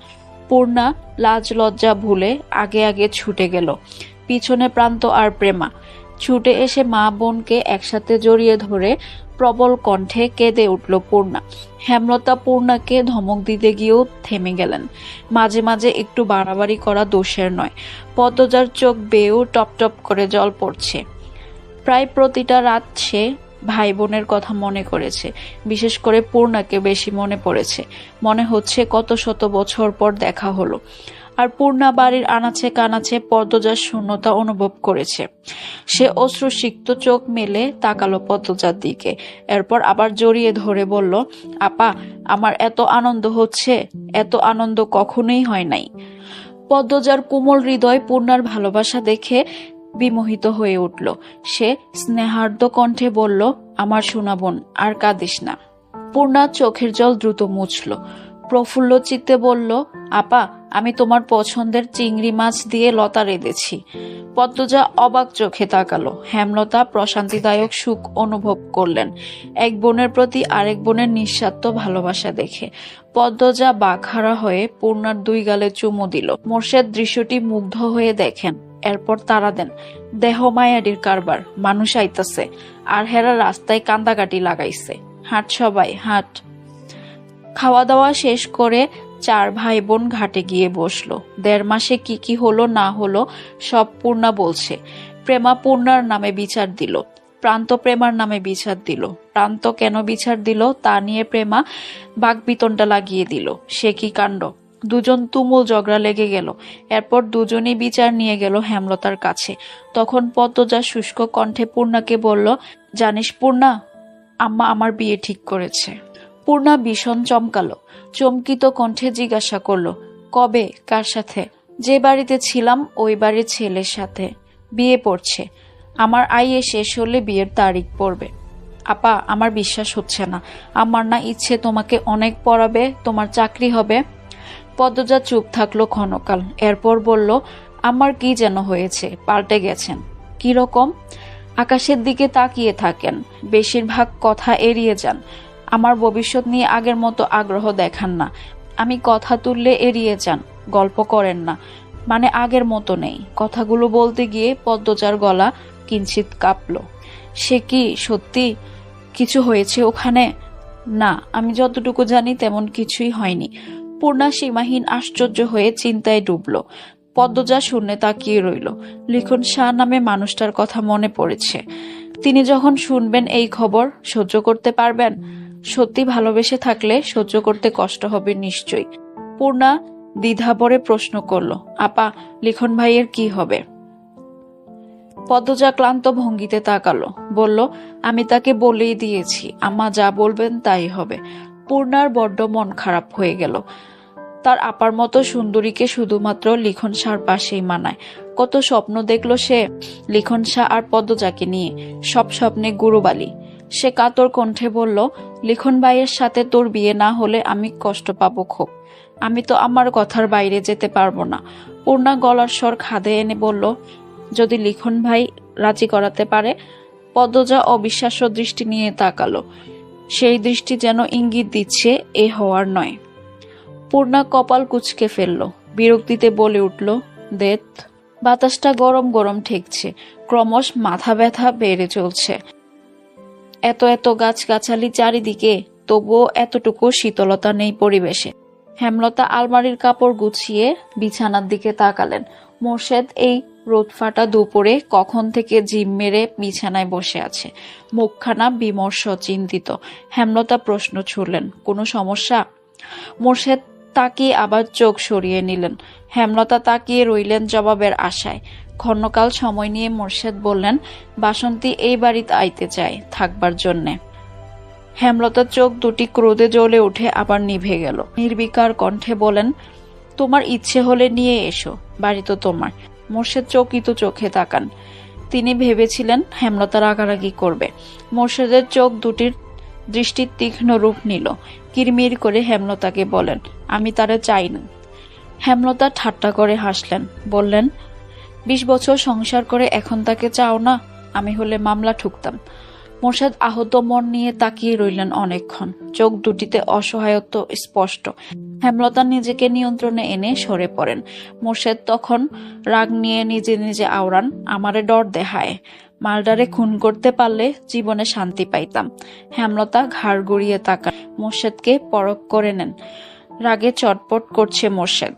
পূর্ণা লাজ লজ্জা ভুলে আগে আগে ছুটে গেল, পিছনে প্রান্ত আর প্রেমা। ছুটে এসে মা বোনকে একসাথে জড়িয়ে ধরে প্রবল কণ্ঠে কেঁদে উঠল পূর্ণা। হেমলতা পূর্ণাকে ধমক দিতে গিয়েও থেমে গেলেন। মাঝে মাঝে একটু বাড়াবাড়ি করা দোষের নয়। পদ্মজার চোখ বেয়েও টপ টপ করে জল পড়ছে। প্রায় প্রতিটা রাত সে ভাই বোনের কথা মনে করেছে। বিশেষ করে পূর্ণাকে বেশি মনে পড়েছে। মনে হচ্ছে কত শত বছর পর দেখা হলো। আর পূর্ণা বাড়ির আনাচে কানাচে পদ্মজার শূন্যতা অনুভব করেছে। সে অশ্রুসিক্ত চোখ মেলে তাকালো পদ্মজার দিকে। এরপর আবার জড়িয়ে ধরে বলল, আপা, আমার এত আনন্দ হচ্ছে, এত আনন্দ কখনোই হয় নাই। পদ্মজার কোমল হৃদয় পূর্ণার ভালোবাসা দেখে বিমোহিত হয়ে উঠল। সে স্নেহার্দ্র কণ্ঠে বলল, আমার সোনা বোন, আর কাঁদিস না। পূর্ণার চোখের জল দ্রুত মুছল। প্রফুল্ল চিত্তে বলল, আপা, আমি তোমার পছন্দের চিংড়ি মাছ দিয়ে লতা রেঁধেছি। পদ্মজা অবাক চোখে তাকালো। হেমলতা প্রশান্তিদায়ক সুখ অনুভব করলেন এক বোনের প্রতি আরেক বোনের নিঃস্বার্থ ভালোবাসা দেখে। পদ্মজা বাকহারা হয়ে পূর্ণার দুই গালে চুমু দিল। মোর্শেদ দৃশ্যটি মুগ্ধ হয়ে দেখেন। এরপর তারা দেন, দেহ মায়াডির কারবার, মানুষ আইতাছে, আর হেরা রাস্তায় কান্দাকাটি লাগাইছে, হাট সবাই হাট। খাওয়া দাওয়া শেষ করে চার ভাই বোন ঘাটে গিয়ে বসলো। ১.৫ মাসে কি কি হলো না হলো সব পূর্ণা বলছে। প্রেমা পূর্ণার নামে বিচার দিল, প্রান্ত প্রেমার নামে বিচার দিল। প্রান্ত কেন বিচার দিল তা নিয়ে প্রেমা বাকবিতণ্ডা লাগিয়ে দিল। সে কি কাণ্ড! দুজন তুমুল ঝগড়া লেগে গেল। এরপর দুজনই বিচার নিয়ে গেল হেমলতার কাছে। তখন পদ্মজা শুষ্ক কণ্ঠে পূর্ণাকে বলল, জানিস পূর্ণা, আম্মা আমার বিয়ে ঠিক করেছে। পূর্ণা ভীষণ চমকালো। চমকিত কণ্ঠে জিজ্ঞাসা করলো, কবে, কার সাথে? যে বাড়িতে ছিলাম ওই বাড়ির ছেলের সাথে বিয়ে পড়ছে। আমার আইয়ে শেষ হলে বিয়ের তারিখ পড়বে। আপা, আমার বিশ্বাস হচ্ছে না। আমার না ইচ্ছে তোমাকে অনেক পড়াবে, তোমার চাকরি হবে। পদ্মজা চুপ থাকলো ক্ষণকাল। এরপর বলল, আমার কি যেন হয়েছে, পাল্টে গেছেন। কিরকম? আকাশের দিকে তাকিয়ে থাকেন, বেশিরভাগ কথা এড়িয়ে যান। আমার ভবিষ্যৎ নিয়ে আগের মতো আগ্রহ দেখান না। আমি কথা তুললে এড়িয়ে যান, গল্প করেন না, মানে আগের মতো নেই। কথাগুলো বলতে গিয়ে পদ্মজার গলা কিঞ্চিত কাঁপল। সে কি সত্যি কিছু হয়েছে ওখানে? না, আমি যতটুকু জানি তেমন কিছুই হয়নি। পূর্ণা সীমাহীন আশ্চর্য হয়ে চিন্তায় ডুবল। পদ্মজা শূন্যে তাকিয়ে রইল। লিখন শাহ নামে মানুষটার কথা মনে পড়েছে। তিনি যখন শুনবেন এই খবর সহ্য করতে পারবেন? সত্যি ভালোবেসে থাকলে সহ্য করতে কষ্ট হবে নিশ্চয়ই। পূর্ণা দ্বিধাভরে প্রশ্ন করল, আপা, লিখন ভাইয়ের কি হবে? পদ্মজা ক্লান্ত ভঙ্গিতে তাকালো, বলল, আমি তাকে বলেই দিয়েছি, আম্মা যা বলবেন তাই হবে। পূর্ণার বড্ড মন খারাপ হয়ে গেল। তার আপার মতো সুন্দরীকে শুধুমাত্র লিখন শাহর পাশেই মানায়। কত স্বপ্ন দেখলো সে লিখন শাহ আর পদ্মজাকে নিয়ে, সব স্বপ্নে গুরুবালি। সে কাতর কণ্ঠে বলল, লিখন ভাইয়ের সাথে তোর বিয়ে না হলে আমি কষ্ট পাবো খুব। আমি তো আমার কথার বাইরে যেতে পারবো না। পূর্ণা গলার স্বর খাদে এনে বলল, যদি লিখন ভাই রাজি করাতে পারে। পদ্মজা অবিশ্বাস্য দৃষ্টি নিয়ে তাকালো। সেই দৃষ্টি যেন ইঙ্গিত দিচ্ছে এ হওয়ার নয়। পূর্ণা কপাল কুঁচকে ফেলল, বিরক্তিতে বলে উঠল, দেত। বাতাসটা গরম গরম ঠেকছে, ক্রমশ মাথা ব্যথা বেড়ে চলছে। এত এত গাছগাছালি চারিদিকে, তবুও এতটুকু শীতলতা নেই পরিবেশে। হেমলতা আলমারির কাপড় গুছিয়ে বিছানার দিকে তাকালেন। মোর্শেদ এই রোদফাটা দুপুরে কখন থেকে জিম মেরে বিছানায় বসে আছে, মুখখানা বিমর্ষ, চিন্তিত। হেমলতা প্রশ্ন ছুড়লেন, কোনো সমস্যা? মোর্শেদ তাকিয়ে আবার চোখ সরিয়ে নিলেন। হেমলতা তাকিয়ে রইলেন জবাবের আশায়। ক্ষণকাল সময় নিয়ে মোর্শেদ বললেন, বাসন্তী এই বাড়িতে আইতে চায় থাকবার জন্যে। হেমলতার চোখ দুটি ক্রোধে জ্বলে উঠে আবার নিভে গেল। নির্বিকার কণ্ঠে বলেন, তোমার ইচ্ছে হলে নিয়ে এসো, বাড়ি তো তোমার। মোর্শেদ চকিত চোখে তাকান। তিনি ভেবেছিলেন হেমলতা রাগারাগি করবে। মোর্শেদের চোখ দুটির দৃষ্টির তীক্ষ্ণ রূপ নিল। কিরমির করে হেমলতাকে বলেন, আমি তারে চাই না। হেমলতা ঠাট্টা করে হাসলেন, বললেন, ২০ বছর সংসার করে এখন তাকে চাও না? আমি হলে মামলা ঠুকতাম। মোর্শেদ আহত মন নিয়ে তাকিয়ে রইলেন অনেকক্ষণ। চোখ দুটিতে অসহায়ত্ব স্পষ্ট। হেমলতা নিজেকে নিয়ন্ত্রণে এনে সরে পড়েন। মোর্শেদ তখন রাগ নিয়ে নিজে নিজে আওড়ান, আমারে ডর দেখায়। মার্ডারে খুন করতে পারলে জীবনে শান্তি পাইতাম। হেমলতা ঘাড় গড়িয়ে তাকান। মোর্শেদকে পরখ করে নেন। রাগে চটপট করছে মোর্শেদ।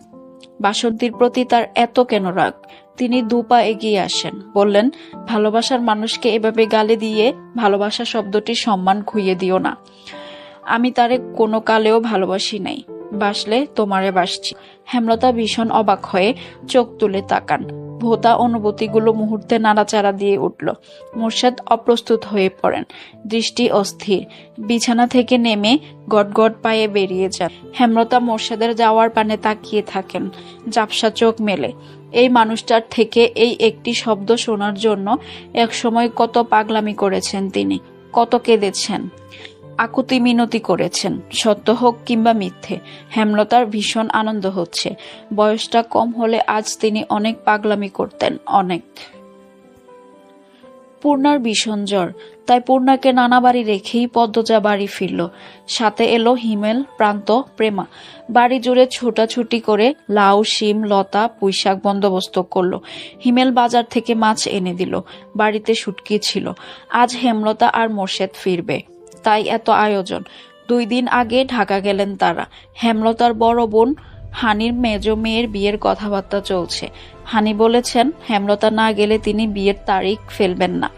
বাসন্তীর প্রতি তার এত কেন রাগ? তিনি 2 পা এগিয়ে আসেন, বললেন, ভালোবাসার মানুষকে এভাবে গালি দিয়ে ভালোবাসা শব্দটির সম্মান খুইয়ে দিও না। আমি তারে কোনো কালেও ভালোবাসি নাই, বাসলে তোমারে বাসছি। হেমলতা ভীষণ অবাক হয়ে চোখ তুলে তাকান। ভোতা অনুভূতিগুলো মুহূর্তে নাড়াচাড়া দিয়ে উঠল। মোর্শেদ অপ্রস্তুত হয়ে পড়েন, দৃষ্টি অস্থির। বিছানা থেকে নেমে গটগট পায়ে বেরিয়ে যান। হেমলতা মোর্শেদের যাওয়ার পানে তাকিয়ে থাকেন, ঝাপসা চোখ মেলে। এই মানুষটার থেকে এই একটি শব্দ শোনার জন্য একসময় কত পাগলামি করেছেন তিনি, কত কেঁদেছেন, আকুতি মিনতি করেছেন, সত্য হোক কিংবা মিথ্যে। হেমলতার ভীষণ আনন্দ হচ্ছে। বয়সটা কম হলে আজ তিনি অনেক পাগলামি করতেন, অনেক। পূর্ণার ভীষণ জ্বর, তাই পূর্ণাকে নানা বাড়ি রেখেই পদ্মজা বাড়ি ফিরল। সাথে এলো হিমেল, প্রান্ত, প্রেমা। বাড়ি জুড়ে ছোটাছুটি করে লাউ, শিম, লতা, পুঁইশাক বন্দোবস্ত করলো। হিমেল বাজার থেকে মাছ এনে দিল। বাড়িতে শুটকি ছিল। আজ হেমলতা আর মোর্শেদ ফিরবে, তাই এত আয়োজন। 2 দিন আগে ঢাকা গেলেন তারা। হেমলতার বড় বোন হানির মেজ মেয়ের বিয়ের কথাবার্তা চলছে। হানি বলেছেন হেমলতা না গেলে তিনি বিয়ের তারিখ ফেলবেন না,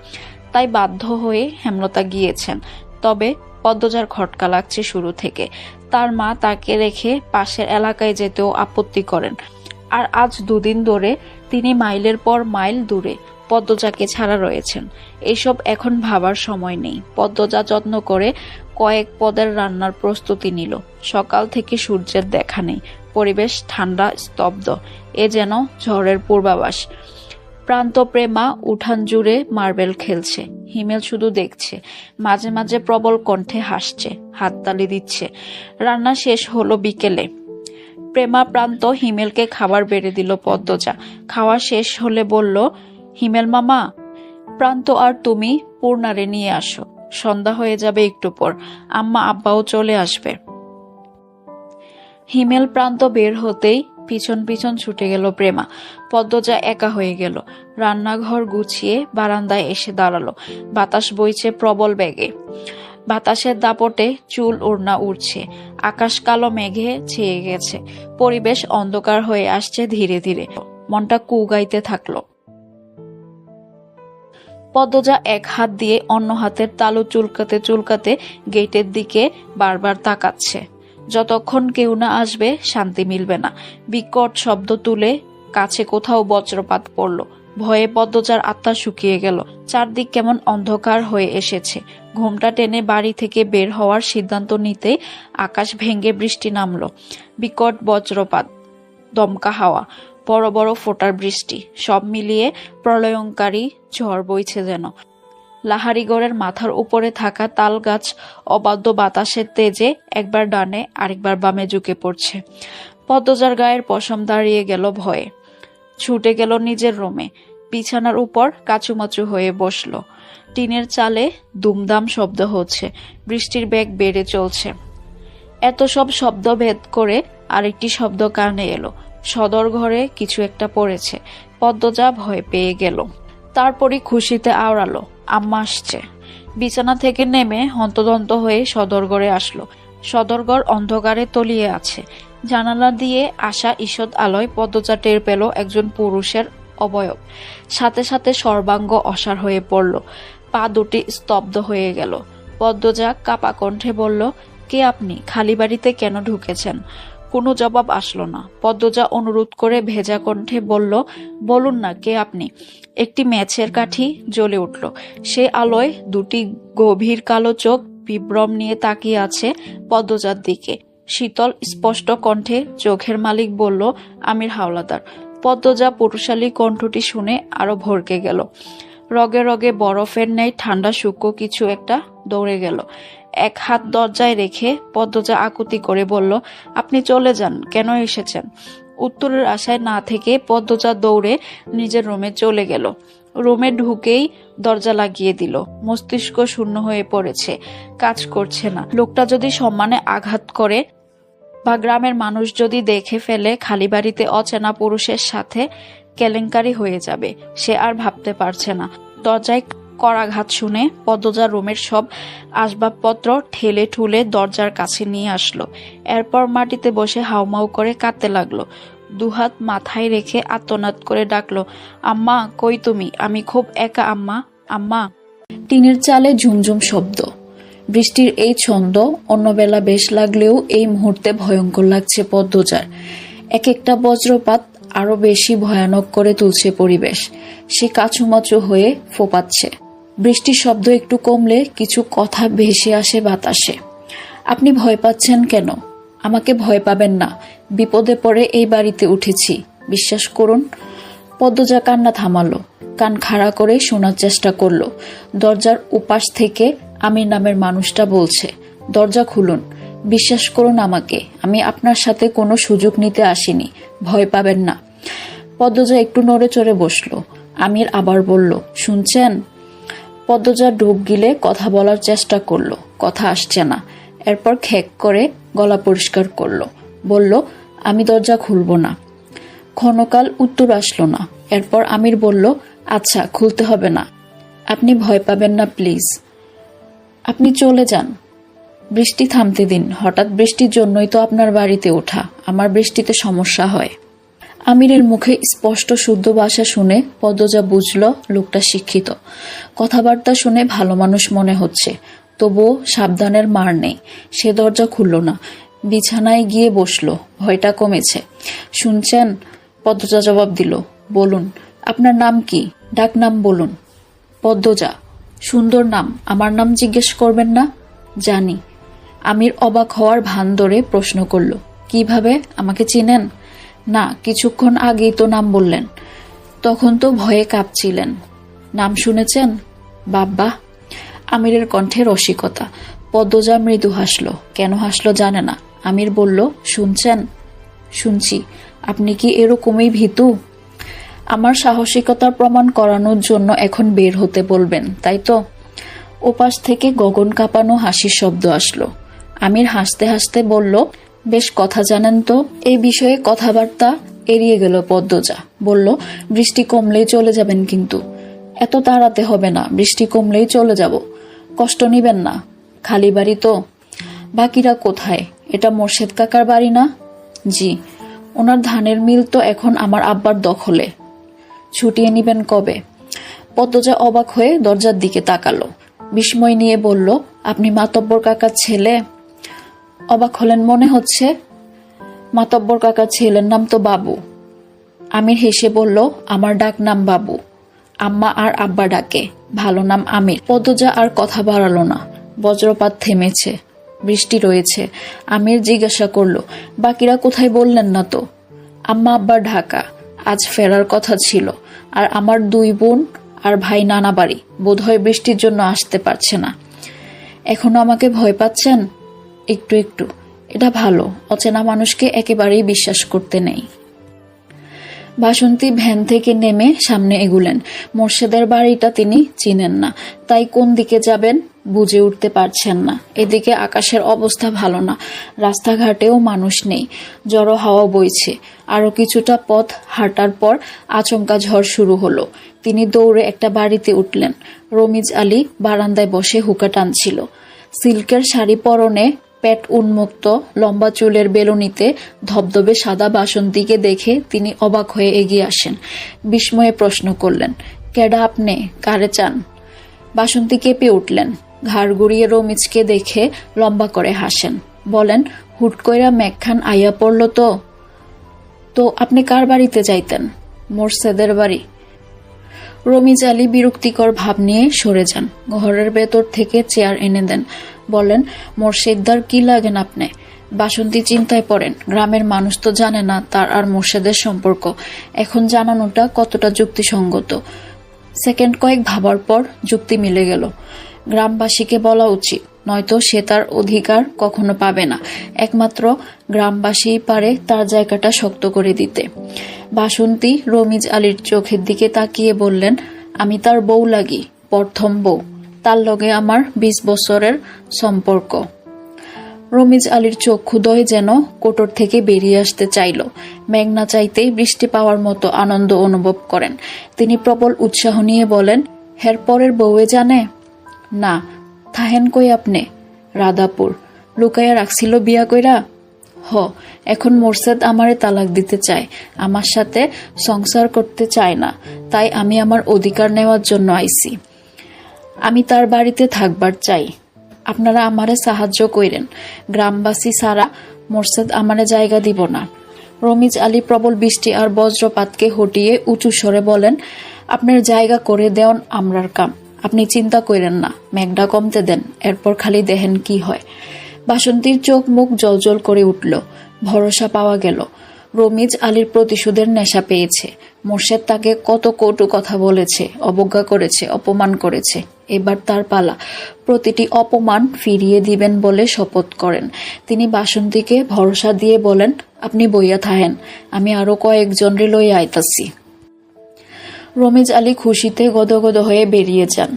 তাই বাধ্য হয়ে হেমলতা গিয়েছেন। তবে পদ্মজার খটকা লাগছে শুরু থেকে। তার মা তাকে রেখে পাশের এলাকায় যেতেও আপত্তি করেন। আর আজ 2 দিন ধরে তিনি মাইলের পর মাইল দূরে পদ্মজাকে ছাড়া রয়েছেন। এইসব এখন ভাবার সময় নেই। পদ্মজা যত্ন করে কয়েক পদের রান্নার প্রস্তুতি নিল। সকাল থেকে সূর্যের দেখা নেই। পরিবেশ ঠান্ডা, স্তব্ধ। এ যেন ঝড়ের পূর্বাভাস। প্রান্ত, প্রেমা উঠান জুড়ে মার্বেল খেলছে। হিমেল শুধু দেখছে, মাঝে মাঝে প্রবল কণ্ঠে হাসছে, হাততালি দিচ্ছে। রান্না শেষ হলো বিকেলে। প্রেমা, প্রান্ত, হিমেলকে খাবার বেড়ে দিল পদ্মজা। খাওয়া শেষ হলে বলল, হিমেল মামা, প্রান্ত আর তুমি পূর্ণারে নিয়ে আসো। সন্ধ্যা হয়ে যাবে একটু পর, আম্মা আব্বাও চলে আসবে। হিমেল, প্রান্ত বের হতেই পিছন পিছন ছুটে গেল প্রেমা। পদ্মজা একা হয়ে গেল। রান্নাঘর গুছিয়ে বারান্দায় এসে দাঁড়ালো। বাতাস বইছে প্রবল বেগে। বাতাসের দাপটে চুল ওড়না উড়ছে। আকাশ কালো মেঘে ছেয়ে গেছে। পরিবেশ অন্ধকার হয়ে আসছে ধীরে ধীরে। মনটা কুগাইতে থাকলো। পদ্মজা এক হাত দিয়ে অন্য হাতের তালু চুলকাতে চুলকাতে গেটের দিকে বারবার তাকাচ্ছে। যতক্ষণ কেউ না আসবে শান্তি মিলবে না। বিকট শব্দ তুলে কাছে কোথাও বজ্রপাত পড়ল। ভয়ে পদ্মজার আত্মা শুকিয়ে গেল। চারদিক কেমন অন্ধকার হয়ে এসেছে। ঘুমটা টেনে বাড়ি থেকে বের হওয়ার সিদ্ধান্ত নিতেই আকাশ ভেঙে বৃষ্টি নামলো। বিকট বজ্রপাত, দমকা হাওয়া, বড় বড় ফোঁটার বৃষ্টি, সব মিলিয়ে প্রলয়ঙ্কারী ঝড় বইছে যেন। লাহারিগড়ের মাথার উপরে থাকা তাল গাছ অবাধ্য বাতাসের তেজে একবার ডানে আরেকবার বামে ঝুঁকে পড়ছে। পদ্মজার গায়ের পশম দাঁড়িয়ে গেল ভয়ে। ছুটে গেল নিজের রুমে। বিছানার উপর কাচুমাচু হয়ে বসল। টিনের চালে দুমদাম শব্দ হচ্ছে। বৃষ্টির বেগ বেড়ে চলছে। এত সব শব্দ ভেদ করে আরেকটি শব্দ কানে এলো। সদর ঘরে কিছু একটা পড়েছে। পদ্মজা ভয় পেয়ে গেল। তারপরই খুশিতে আওড়ালো, আম্মা আসছে। বিছানা থেকে নেমে হন্তদন্ত হয়ে সদরঘরে আসলো। সদরঘর অন্ধকারে তলিয়ে আছে। জানালা দিয়ে আসা ঈষৎ আলোয় পদ্মজা টের পেল একজন পুরুষের অবয়ব। সাথে সাথে সর্বাঙ্গ অসাড় হয়ে পড়ল। পা দুটি স্তব্ধ হয়ে গেল। পদ্মজা কাপা কণ্ঠে বলল, কে আপনি? খালি বাড়িতে কেন ঢুকেছেন? কোনো জবাব আসলো না। পদ্মজা অনুরোধ করে ভেজা কণ্ঠে বলল, বলুন না, কে আপনি? একটি ম্যাচের কাঠি জ্বলে উঠল। সে আলোয় দুটি গভীর কালো চোখ বিভ্রম নিয়ে তাকিয়ে আছে পদ্মজার দিকে। শীতল স্পষ্ট কণ্ঠে চোখের মালিক বলল, আমির হাওলাদার। পদ্মজা পুরুষালী কণ্ঠটি শুনে আরো ভরকে গেল। রগে রগে বরফের ন্যায় ঠান্ডা সূক্ষ্ম কিছু একটা দৌড়ে গেল। এক হাত দরজায় রেখে পদ্মজা আকুতি করে বলল, আপনি চলে যান, কেন এসেছেন? উত্তরের আশায় না থেকে পদ্মজা দৌড়ে নিজের রুমে চলে গেল। রুমে ঢুকেই দরজা লাগিয়ে দিল। মস্তিষ্ক শূন্য হয়ে পড়েছে, কাজ করছে না। লোকটা যদি সম্মানে আঘাত করে বা গ্রামের মানুষ যদি দেখে ফেলে খালি বাড়িতে অচেনা পুরুষের সাথে, কেলেঙ্কারি হয়ে যাবে। সে আর ভাবতে পারছে না। দরজায় করাঘাত শুনে পদ্মজা রুমের সব আসবাবপত্র ঠেলে ঠুলে দরজার কাছে নিয়ে আসলো। এরপর মাটিতে বসে হাউমাউ করে কাঁদতে লাগলো। দুহাত মাথায় রেখে আর্তনাদ করে ডাকলো, আম্মা কই তুমি? আমি খুব একা আম্মা, আম্মা। টিনের চালে ঝুমঝুম শব্দ। বৃষ্টির এই ছন্দ অন্য বেলা বেশ লাগলেও এই মুহূর্তে ভয়ঙ্কর লাগছে পদ্মজার। এক একটা বজ্রপাত আরো বেশি ভয়ানক করে তুলছে পরিবেশ। সে কাচুমাচু হয়ে ফোপাচ্ছে। বৃষ্টির শব্দ একটু কমলে কিছু কথা ভেসে আসে বাতাসে। আপনি ভয় পাচ্ছেন কেন? আমাকে ভয় পাবেন না। বিপদে পড়ে এই বাড়িতে উঠেছি, বিশ্বাস করুন। পদ্মজা কান্না থামালো, কান খাড়া করে শোনার চেষ্টা করলো। দরজার উপাস থেকে আমির নামের মানুষটা বলছে, দরজা খুলুন, বিশ্বাস করুন আমাকে, আমি আপনার সাথে কোনো সুযোগ নিতে আসিনি, ভয় পাবেন না। পদ্মজা একটু নড়ে চড়ে বসলো। আমির আবার বলল, শুনছেন? পদ্মজা ডুব গিলে কথা বলার চেষ্টা করলো, কথা আসছে না। এরপর খেক করে গলা পরিষ্কার করলো, বলল, আমি দরজা খুলবো না। ক্ষণকাল উত্তর আসলো না। এরপর আমির বলল, আচ্ছা খুলতে হবে না, আপনি ভয় পাবেন না প্লিজ, আপনি চলে যান, বৃষ্টি থামতে দিন। হঠাৎ বৃষ্টির জন্যই তো আপনার বাড়িতে ওঠা, আমার বৃষ্টিতে সমস্যা হয়। আমিরের মুখে স্পষ্ট শুদ্ধ ভাষা শুনে পদ্মজা বুঝল লোকটা শিক্ষিত। কথাবার্তা শুনে ভালো মানুষ মনে হচ্ছে, তবুও সাবধানের মার নেই। সে দরজা খুলল না, বিছানায় গিয়ে বসলো। ভয়টা কমেছে। শুনছেন? পদ্মজা জবাব দিল, বলুন, আপনার নাম কি? ডাক নাম বলুন। পদ্মজা। সুন্দর নাম, আমার নাম জিজ্ঞেস করবেন না? জানি। আমির অবাক হওয়ার ভান ধরে প্রশ্ন করল, কিভাবে? আমাকে চিনেন? না, কিছুক্ষণ আগেই তো নাম বললেন। তখন তো ভয়ে কাঁপছিলেন। নাম শুনেছেন? বাব্বা। আমিরের কণ্ঠে রসিকতা। পদ্মজা মৃদু হাসল। কেন হাসল জানে না। আমির বলল, শুনছেন? শুনছি। আপনি কি এরকমই ভীতু? আমার সাহসিকতার প্রমাণ করানোর জন্য এখন বের হতে বলবেন, তাই তো? ওপাশ থেকে গগন কাঁপানো হাসির শব্দ আসলো। আমির হাসতে হাসতে বলল, বেশ কথা জানেন তো। এই বিষয়ে কথাবার্তা এড়িয়ে গেল পদ্মজা। বলল, বৃষ্টি কমলেই চলে যাবেন কিন্তু। এত তাড়াতে হবে না, বৃষ্টি কমলেই চলে যাব। কষ্ট নিবেন না, খালি বাড়ি তো। বাকিরা কোথায়? এটা মোর্শেদ কাকার বাড়ি না? জি। ওনার ধানের মিল তো এখন আমার আব্বার দখলে। ছুটিয়ে নিবেন কবে? পদ্মজা অবাক হয়ে দরজার দিকে তাকালো। বিস্ময় নিয়ে বলল, আপনি মাতব্বর কাকার ছেলে? অবাক হলেন মনে হচ্ছে। মাতব্বর কাকার ছেলের নাম তো বাবু। আমির হেসে বলল, আমার ডাক নাম বাবু, আম্মা আর আব্বা ডাকে, ভালো নাম আমির। পদ্মজা আর কথা বাড়ালো না। বজ্রপাত থেমেছে, বৃষ্টি রয়েছে। আমির জিজ্ঞাসা করল, বাকিরা কোথায় বললেন না তো? আম্মা আব্বা ঢাকা, আজ ফেরার কথা ছিল। আর আমার 2 বোন আর ভাই নানা বাড়ি, বোধহয় বৃষ্টির জন্য আসতে পারছে না। এখনো আমাকে ভয় পাচ্ছেন? একটু একটু। এটা ভালো, অচেনা মানুষকে একেবারেই বিশ্বাস করতে নেই। বাসন্তী ভ্যান থেকে নেমে সামনে এগুলেন। মোর্শেদের বাড়িটা তিনি চিনেন না, তাই কোন দিকে যাবেন বুঝে উঠতে পারছেন না। এদিকে আকাশের অবস্থা ভালো না, রাস্তাঘাটেও মানুষ নেই, জড়ো হাওয়া বইছে। আরো কিছুটা পথ হাঁটার পর আচমকা ঝড় শুরু হলো। তিনি দৌড়ে একটা বাড়িতে উঠলেন। রমিজ আলী বারান্দায় বসে হুকা টানছিল। সিল্কের শাড়ি পরনে, পেট উন্মুক্ত, লম্বা চুলের বেলুনিতে ধবধবে সাদা বাসন্তীকে দেখে তিনি অবাক হয়ে এগিয়ে আসেন। বিস্ময়ে প্রশ্ন করলেন, কেডা আপনি? কারে চান? বাসন্তী কেঁপে উঠলেন। ঘাড় ঘুরিয়ে রমিজকে দেখে লম্বা করে হাসেন। বলেন, হুট কইরা মেঘখান আইয়া পড়ল তো। তো আপনি কার বাড়িতে যাইতেন? মোর্শেদের বাড়ি। রমিজ আলী বিরক্তিকর ভাব নিয়ে সরে যান। ঘরের ভেতর থেকে চেয়ার এনে দেন। বলেন, মোর্শেদদার কি লাগেন আপনি? বাসন্তী চিন্তায় পড়েন। গ্রামের মানুষ তো জানে না তার আর মোর্শেদের সম্পর্ক। এখন জানানোটা কতটা যুক্তিসঙ্গত। সেকেন্ড কয়েক ভাবার পর যুক্তি মিলে গেল। গ্রামবাসীকে বলা উচিত, নয়তো সে তার অধিকার কখনো পাবে না। একমাত্র গ্রামবাসীই পারে তার জায়গাটা শক্ত করে দিতে। বাসন্তী রমিজ আলীর চোখের দিকে তাকিয়ে বললেন, আমি তার বউ লাগি, প্রথম বউ। তার লগে আমার 20 বছরের সম্পর্ক। রমিজ আলীর চক্ষুদ্বয় যেন কোটর থেকে বেরিয়ে আসতে চাইল। মেঘ না চাইতেই বৃষ্টি পাওয়ার মতো আনন্দ অনুভব করেন। তিনি প্রবল উৎসাহ নিয়ে বলেন, হের পরের বউয়ে জানে? না। থাহেন কই আপনি? রাধাপুর। লুকাইয়া রাখছিল বিয়া কইরা? হ। এখন মোরশেদ আমারে তালাক দিতে চায়, আমার সাথে সংসার করতে চায় না, তাই আমি আমার অধিকার নেওয়ার জন্য আইছি। আমি তার বাড়িতে থাকবার চাই, আপনারা আমারে সাহায্য কইরেন। গ্রামবাসী সারা মোরশেদ আমারে জায়গা দিব না। রমিজ আলী প্রবল বৃষ্টি আর বজ্রপাতকে হটিয়ে উঁচু স্বরে বলেন, আপনার জায়গা করে দেওয়ান আমরার কাম, আপনি চিন্তা কইরেন না, মেঘটা কমতে দেন, এরপর খালি দেখেন কি হয়। বাসন্তীর চোখ মুখ জলজল করে উঠল, ভরসা পাওয়া গেল। রমিজ আলীর প্রতিশোধের নেশা পেয়েছে। মোরশেদ তাকে কত কটু কথা বলেছে, অবজ্ঞা করেছে, অপমান করেছে। এবার তার পালা, প্রতিটি অপমান ফিরিয়ে দিবেন বলে শপথ করেন। তিনি বাসন্তীকে ভরসা দিয়ে বলেন, আপনি বইয়া থাহেন, আমি আরো কয়েকজনরে লইয়া আইতাছি। রমিজ আলী খুশিতে গদগদ হয়ে বেরিয়ে যান।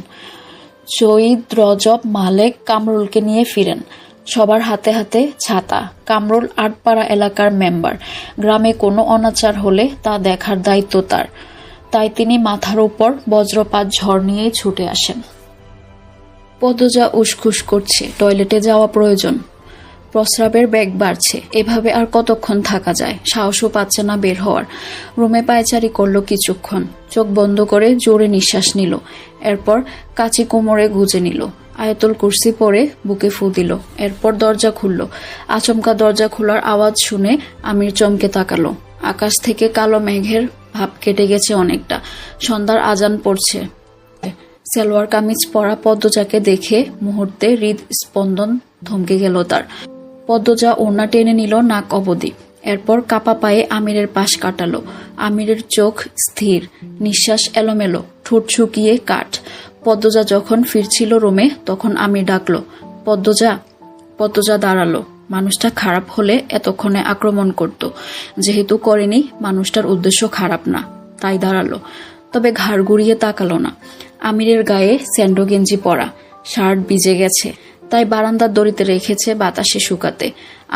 শহীদ, রজব, মালেক, কামরুলকে নিয়ে ফিরেন। সবার হাতে হাতে ছাতা। কামরুল আটপাড়া এলাকার মেম্বার, গ্রামে কোনো অনাচার হলে তা দেখার দায়িত্ব তার, তাই তিনি মাথার উপর বজ্রপাত ঝড় নিয়েই ছুটে আসেন। পদজা উসখুস করছে, টয়লেটে যাওয়া প্রয়োজন। প্রস্রাবের বেগ বাড়ছে, এভাবে আর কতক্ষণ থাকা যায়, সাহসও পাচ্ছে না বের হওয়ার। রুমে পায়চারি করলো কিছুক্ষণ, চোখ বন্ধ করে জোরে নিঃশ্বাস নিল, এরপর কাচি কোমরে গুজে নিল, আয়াতুল কুরসি পরে বুকে ফু দিল, এরপর দরজা খুলল। আচমকা দরজা খোলার আওয়াজ শুনে আমির চমকে তাকালো। আকাশ থেকে কালো মেঘের ভাব কেটে গেছে অনেকটা, সন্ধ্যার আজান পড়ছে। সালোয়ার কামিজ পরা পদ্মজাকে দেখে মুহূর্তে হৃদস্পন্দন থমকে গেল তার। পদ্মজা ওড়না টেনে নিল নাক অবধি, এরপর কাপা পায়ে আমিরের পাশ কাটালো। আমিরের চোখ স্থির, নিঃশ্বাস এলোমেলো, ঠোঁট শুকিয়ে কাঠ। পদ্মজা যখন ফিরছিল রুমে, তখন আমির ডাকলো, পদ্মজা। পদ্মজা দাঁড়ালো। মানুষটা খারাপ হলে এতক্ষণে আক্রমণ করত, যেহেতু করেনি মানুষটার উদ্দেশ্য খারাপ না, তাই দাঁড়ালো, তবে ঘাড় ঘুরিয়ে তাকালো না। আমিরের গায়ে স্যান্ডো গেঞ্জি পরা, শার্ট ভিজে গেছে, তাই বারান্দার দড়িতে রেখেছে বাতাসে শুকাতে।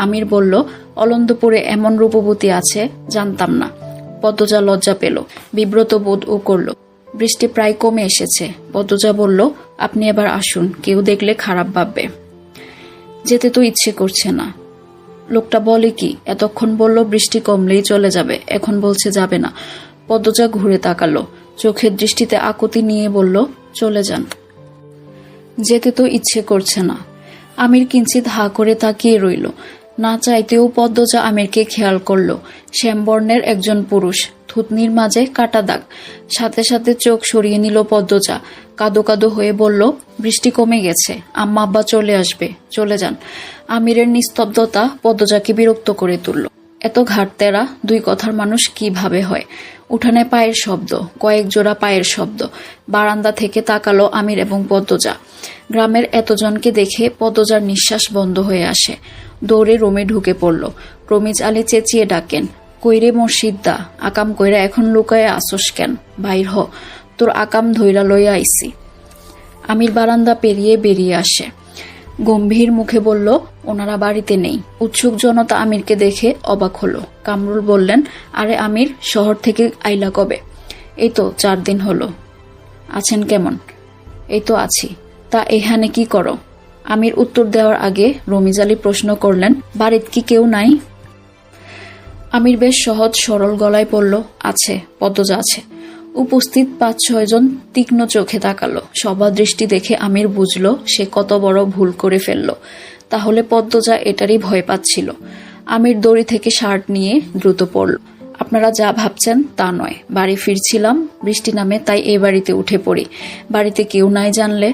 আমির বলল, অলন্দপুরে এমন রূপবতী আছে, জানতাম না। পদ্মজা লজ্জা পেল, বিব্রত বোধ ও করল। বৃষ্টি প্রায় কমে এসেছে। পদ্মজা বলল, আপনি এবার আসুন, কেউ দেখলে খারাপ ভাববে। যেতে তো ইচ্ছে করছে না। লোকটা বলে কি, এতক্ষণ বলল বৃষ্টি কমলেই চলে যাবে, এখন বলছে যাবে না। পদ্মজা ঘুরে তাকালো, চোখের দৃষ্টিতে আকুতি নিয়ে বলল, চলে যান। যেতে তো ইচ্ছে করছে না। আমির কিঞ্চিত হা করে তাকিয়ে রইল। না চাইতেও পদ্মজা আমিরকে খেয়াল করল। শ্যামবর্ণের একজন পুরুষ, থুতনির মাঝে কাটা দাগ। সাথে সাথে চোখ সরিয়ে নিল পদ্মজা, কাদো কাদো হয়ে বলল, বৃষ্টি কমে গেছে, আম্মা আব্বা চলে আসবে, চলে যান। আমিরের নিস্তব্ধতা পদ্মজাকে বিরক্ত করে তুলল। এত ঘাটতেরা দুই কথার মানুষ কিভাবে হয়? উঠানে পায়ের শব্দ, কয়েক জোড়া পায়ের শব্দ। বারান্দা থেকে তাকালো আমির এবং পদ্মজা। গ্রামের এতজনকে দেখে পদ্মজার নিঃশ্বাস বন্ধ হয়ে আসে। দৌড়ে রুমে ঢুকে পড়ল। রমিজ আলী চেঁচিয়ে ডাকেন, কইরে মসজিদদা, আকাম কইরা এখন লুকায়ে আসোস কেন? বাইর হ, তোর আকাম ধইরা লইয়া আইছি। আমির বারান্দা পেরিয়ে বেরিয়ে আসে, গম্ভীর মুখে বলল, ওনারা বাড়িতে নেই। উৎসুক জনতা আমিরকে দেখে অবাক হলো। কামরুল বললেন, আরে আমির, শহর থেকে আইলা কবে? এই তো 4 দিন হলো। আছেন কেমন? এই তো আছি। তা এখানে কি করো? আমির উত্তর দেওয়ার আগে রমিজ আলী প্রশ্ন করলেন, বাড়িতে কি কেউ নাই? আমির বেশ সহজ সরল গলায় বলল, আছে, পদ্মজা আছে। উপস্থিত 5-6 জন তীক্ষ্ণ চোখে তাকালো। সবার দৃষ্টি দেখে আমির বুঝল সে কত বড় ভুল করে ফেলল। তাহলে পদ্মজা এটারই ভয় পাচ্ছিল। আমির দড়ি থেকে শার্ট নিয়ে দ্রুত পড়ল। আপনারা যা ভাবছেন তা নয়, বাড়ি ফিরছিলাম, বৃষ্টি নামে, তাই এই বাড়িতে উঠে পড়ি। বাড়িতে কেউ নাই জানলে।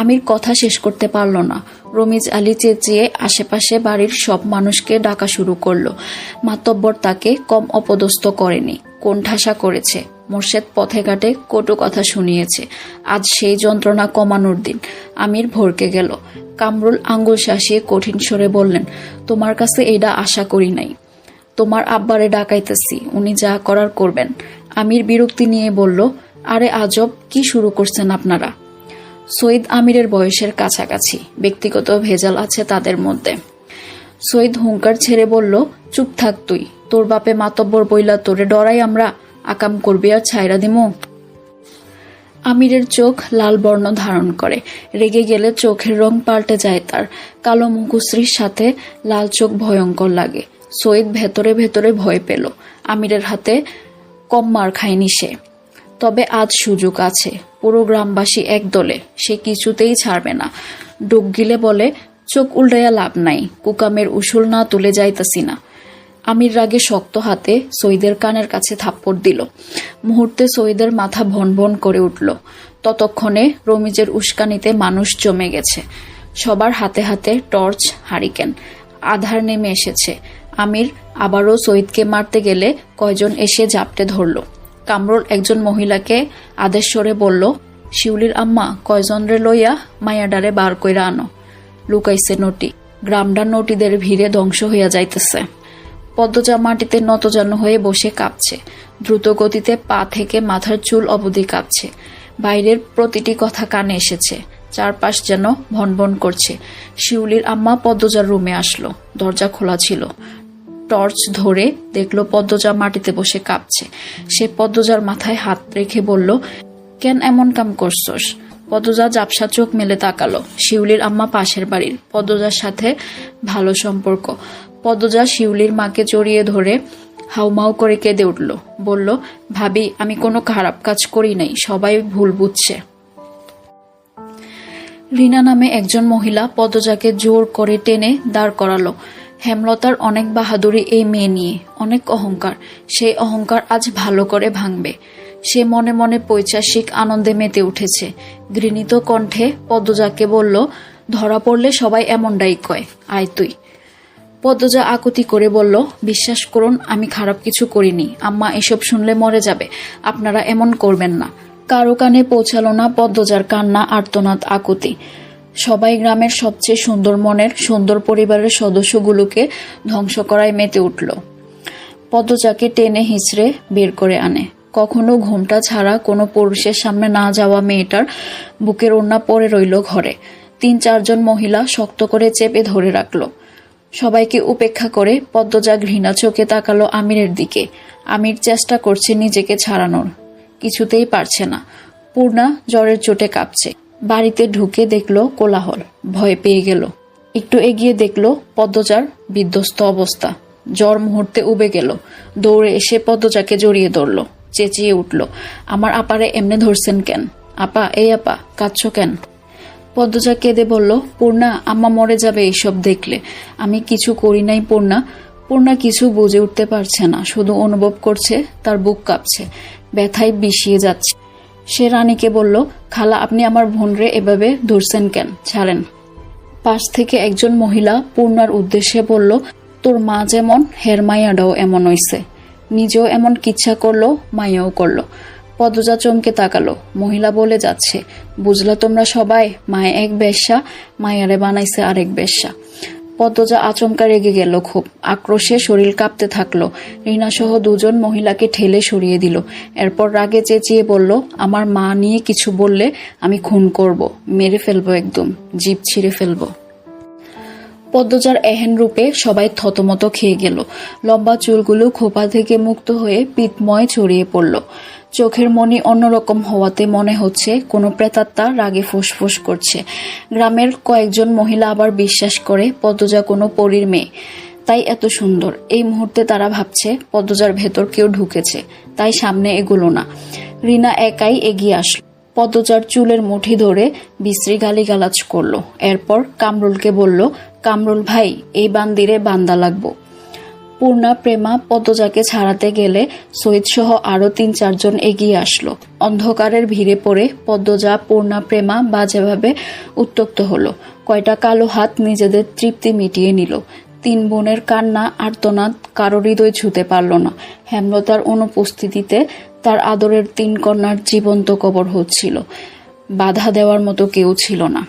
আমির কথা শেষ করতে পারল না। রমিজ আলী চেঁচিয়ে আশেপাশে বাড়ির সব মানুষকে ডাকা শুরু করলো। মাতব্বর তাকে কম অপদস্থ করেনি, কোণঠাসা করেছে। মোর্শেদ পথে ঘাটে কটু কথা শুনিয়েছে। আজ সেই যন্ত্রণা কমানোর দিন। আমির ভরকে গেল। কামরুল আঙ্গুল শাসিয়ে কঠিন স্বরে বললেন, তোমার কাছে এইটা আশা করি নাই। তোমার আব্বারে ডাকাইতেছি, উনি যা করার করবেন। আমির বিরক্তি নিয়ে বলল, আরে আজব, কি শুরু করছেন আপনারা? সৈয়দ আমিরের বয়সের কাছাকাছি, ব্যক্তিগত ভেজাল আছে তাদের মধ্যে। সৈয়দ হুঙ্কার ছেড়ে বলল, চুপ থাক তুই, তোর বাপে মাতব্বর বইলা তোরে ডরাই আমরা, আকাম করবি আর ছাইরা দিমু। আমিরের চোখ লাল বর্ণ ধারণ করে, রেগে গেলে চোখের রং পাল্টে যায় তার। কালো মুখশ্রীর সাথে লাল চোখ ভয়ঙ্কর লাগে। সৈয়দ ভেতরে ভেতরে ভয় পেল। আমিরের হাতে কম মার খায়নি সে। তবে আজ সুযোগ আছে। পুরো গ্রামবাসী একদলে, সে কিছুতেই ছাড়বে না। ডুব গিলে বলে, চোখ উল্টাইয়া লাভ নাই, কুকামের উসুল না তুলে যাইতাছি না। আমির রাগে শক্ত হাতে সৈয়দের কানের কাছে থাপ্পড় দিল। মুহূর্তে সৈয়দের মাথা ভন ভন করে উঠল। ততক্ষণে রমিজের উস্কানিতে মানুষ জমে গেছে। সবার হাতে হাতে টর্চ, হারিকেন। আধার নেমে এসেছে। আমির আবারও সৈয়দকে মারতে গেলে কয়জন এসে জাপটে ধরল। কামরুল একজন মহিলাকে আদেশ করে বলল, শিউলির আম্মা কয়জনরে লইয়া মায়াডারে বার কইরা আনো। লুকাইছে নটি। গ্রামডা নটিদের ভিড়ে ধ্বংস হইয়া যাইতেছে। পদ্মজা মাটিতে নতজানু হয়ে বসে কাঁপছে। দ্রুত গতিতে পা থেকে মাথার চুল অবধি কাঁপছে। বাইরের প্রতিটি কথা কানে এসেছে। চারপাশ যেন ভনভন করছে। শিউলির আম্মা পদ্মজার রুমে আসলো। দরজা খোলা ছিল। টর্চ ধরে দেখলো পদ্মজা মাটিতে বসে কাঁপছে। সে পদ্মজার মাথায় হাত রেখে বলল, কেন এমন কাম করছস? পদ্মজা ঝাপসা চোখ মেলে তাকালো। শিউলির আম্মা পাশের বাড়ির। পদ্মজার সাথে ভালো সম্পর্ক। পদ্মজা শিউলির মাকে জড়িয়ে ধরে হাউমাউ করে কেঁদে উঠল। বলল, ভাবি, আমি কোনো খারাপ কাজ করি নাই, সবাই ভুল বুঝছে। রিনা নামে একজন মহিলা পদ্মজাকে জোর করে টেনে দাঁড় করালো। হেমলতার অনেক বাহাদুরি এই মেয়ে নিয়ে, অনেক অহংকার। সেই অহংকার আজ ভালো করে ভাঙবে। সে মনে মনে পৈশাসিক আনন্দে মেতে উঠেছে। ঘৃণিত কণ্ঠে পদ্মজাকে বলল, ধরা পড়লে সবাই এমনটাই কয়, আয় তুই। পদ্মজা আকুতি করে বলল, বিশ্বাস করুন, আমি খারাপ কিছু করিনি। আম্মা এসব শুনলে মরে যাবে, আপনারা এমন করবেন না। কারো কানে পৌঁছালো না পদ্মজার কান্না, আর্তনাদ, আকুতি। সবাই গ্রামের সবচেয়ে সুন্দর মনের, সুন্দর পরিবারের সদস্যগুলোকে ধ্বংস করায় মেতে উঠল। পদ্মজাকে টেনে হিঁচড়ে বের করে আনে। কখনো ঘুমটা ছাড়া কোনো পুরুষের সামনে না যাওয়া মেয়েটার বুকের ওড়না পড়ে রইল ঘরে। 3-4 মহিলা শক্ত করে চেপে ধরে রাখল। সবাইকে উপেক্ষা করে পদ্মজা ঘৃণা চোখে তাকালো আমিরের দিকে। আমির চেষ্টা করছে নিজেকে ছাড়ানোর, কিছুতেই পারছে না। পূর্ণা জ্বরের চোটে কাঁপছে। বাড়িতে ঢুকে দেখলো কোলাহল, ভয় পেয়ে গেল। একটু এগিয়ে দেখলো পদ্মজার বিধ্বস্ত অবস্থা। জ্বর মুহূর্তে উবে গেল। দৌড়ে এসে পদ্মজাকে জড়িয়ে ধরল। চেঁচিয়ে উঠল, আমার আপারে এমনে ধরছেন কেন? আপা, এই আপা, কাঁদছ কেন? পদ্মজা কেঁদে বলল, পূর্ণা, আম্মা মরে যাবে এইসব দেখলে। আমি কিছু করি নাই পূর্ণা। পূর্ণা কিছু বুঝে উঠতে পারছে না, শুধু অনুভব করছে তার বুক কাঁপছে, ব্যথায় বিষিয়ে যাচ্ছে। সে রানীকে বলল, খালা, আপনি আমার বোনরে এভাবে ধরছেন কেন? ছাড়েন। পাশ থেকে একজন মহিলা পূর্ণার উদ্দেশ্যে বলল, তোর মা যেমন, হের মাইয়াটাও এমন হইছে। নিজেও এমন কিচ্ছা করলো, মাইয়াও করলো। পদ্মজা চমকে তাকালো। মহিলা বলে যাচ্ছে, বুঝলা তোমরা সবাই, মায়ে এক বেশ্যা, মায়ারে বানাইছে আরেক বেশ্যা। পদ্মজা আচমকা রেগে গেল খুব। আক্রোশে শরীর কাঁপতে থাকলো। রিনা সহ 2 মহিলাকে ঠেলে সরিয়ে দিল। এরপর রাগে চেঁচিয়ে বলল, আমার মা নিয়ে কিছু বললে আমি খুন করব, মেরে ফেলবো, একদম জিভ ছিঁড়ে ফেলবো। পদ্মজার এহেন রূপে সবাই থতমত খেয়ে গেল। লম্বা চুলগুলো খোপা থেকে মুক্ত হয়ে পিতময় ছড়িয়ে পড়ল। চোখের মনি অন্যরকম হওয়াতে মনে হচ্ছে কোনো প্রেতাত্মা রাগে ফুসফুস করছে। গ্রামের কয়েকজন মহিলা আবার বিশ্বাস করে পদ্মজা কোনো পরীর মেয়ে, তাই এত সুন্দর। এই মুহূর্তে তারা ভাবছে পদ্মজার ভেতর কেউ ঢুকেছে, তাই সামনে এগুলো না। রিনা একাই এগিয়ে আসলো। পদ্মজার চুলের মুঠি ধরে বিশ্রী গালিগালাজ করলো। এরপর কামরুলকে বলল, কামরুল ভাই, এই বান্দিরে বান্দা লাগবো। পূর্ণা, প্রেমা পদ্মজাকে ছাড়াতে গেলে সৈয়দ সহ আরো 3-4 এগিয়ে আসলো। অন্ধকারের ভিড়ে পড়ে পদ্মজা, পূর্ণা, প্রেমা বাজেভাবে উত্তক্ত হলো। কয়টা কালো হাত নিজেদের তৃপ্তি মিটিয়ে নিল। 3 বোনের কান্না, আর্তনাদ কারো হৃদয় ছুঁতে পারল না। হেমলতার অনুপস্থিতিতে তার আদরের 3 কন্যার জীবন্ত কবর হচ্ছিল। বাধা দেওয়ার মতো কেউ ছিল না।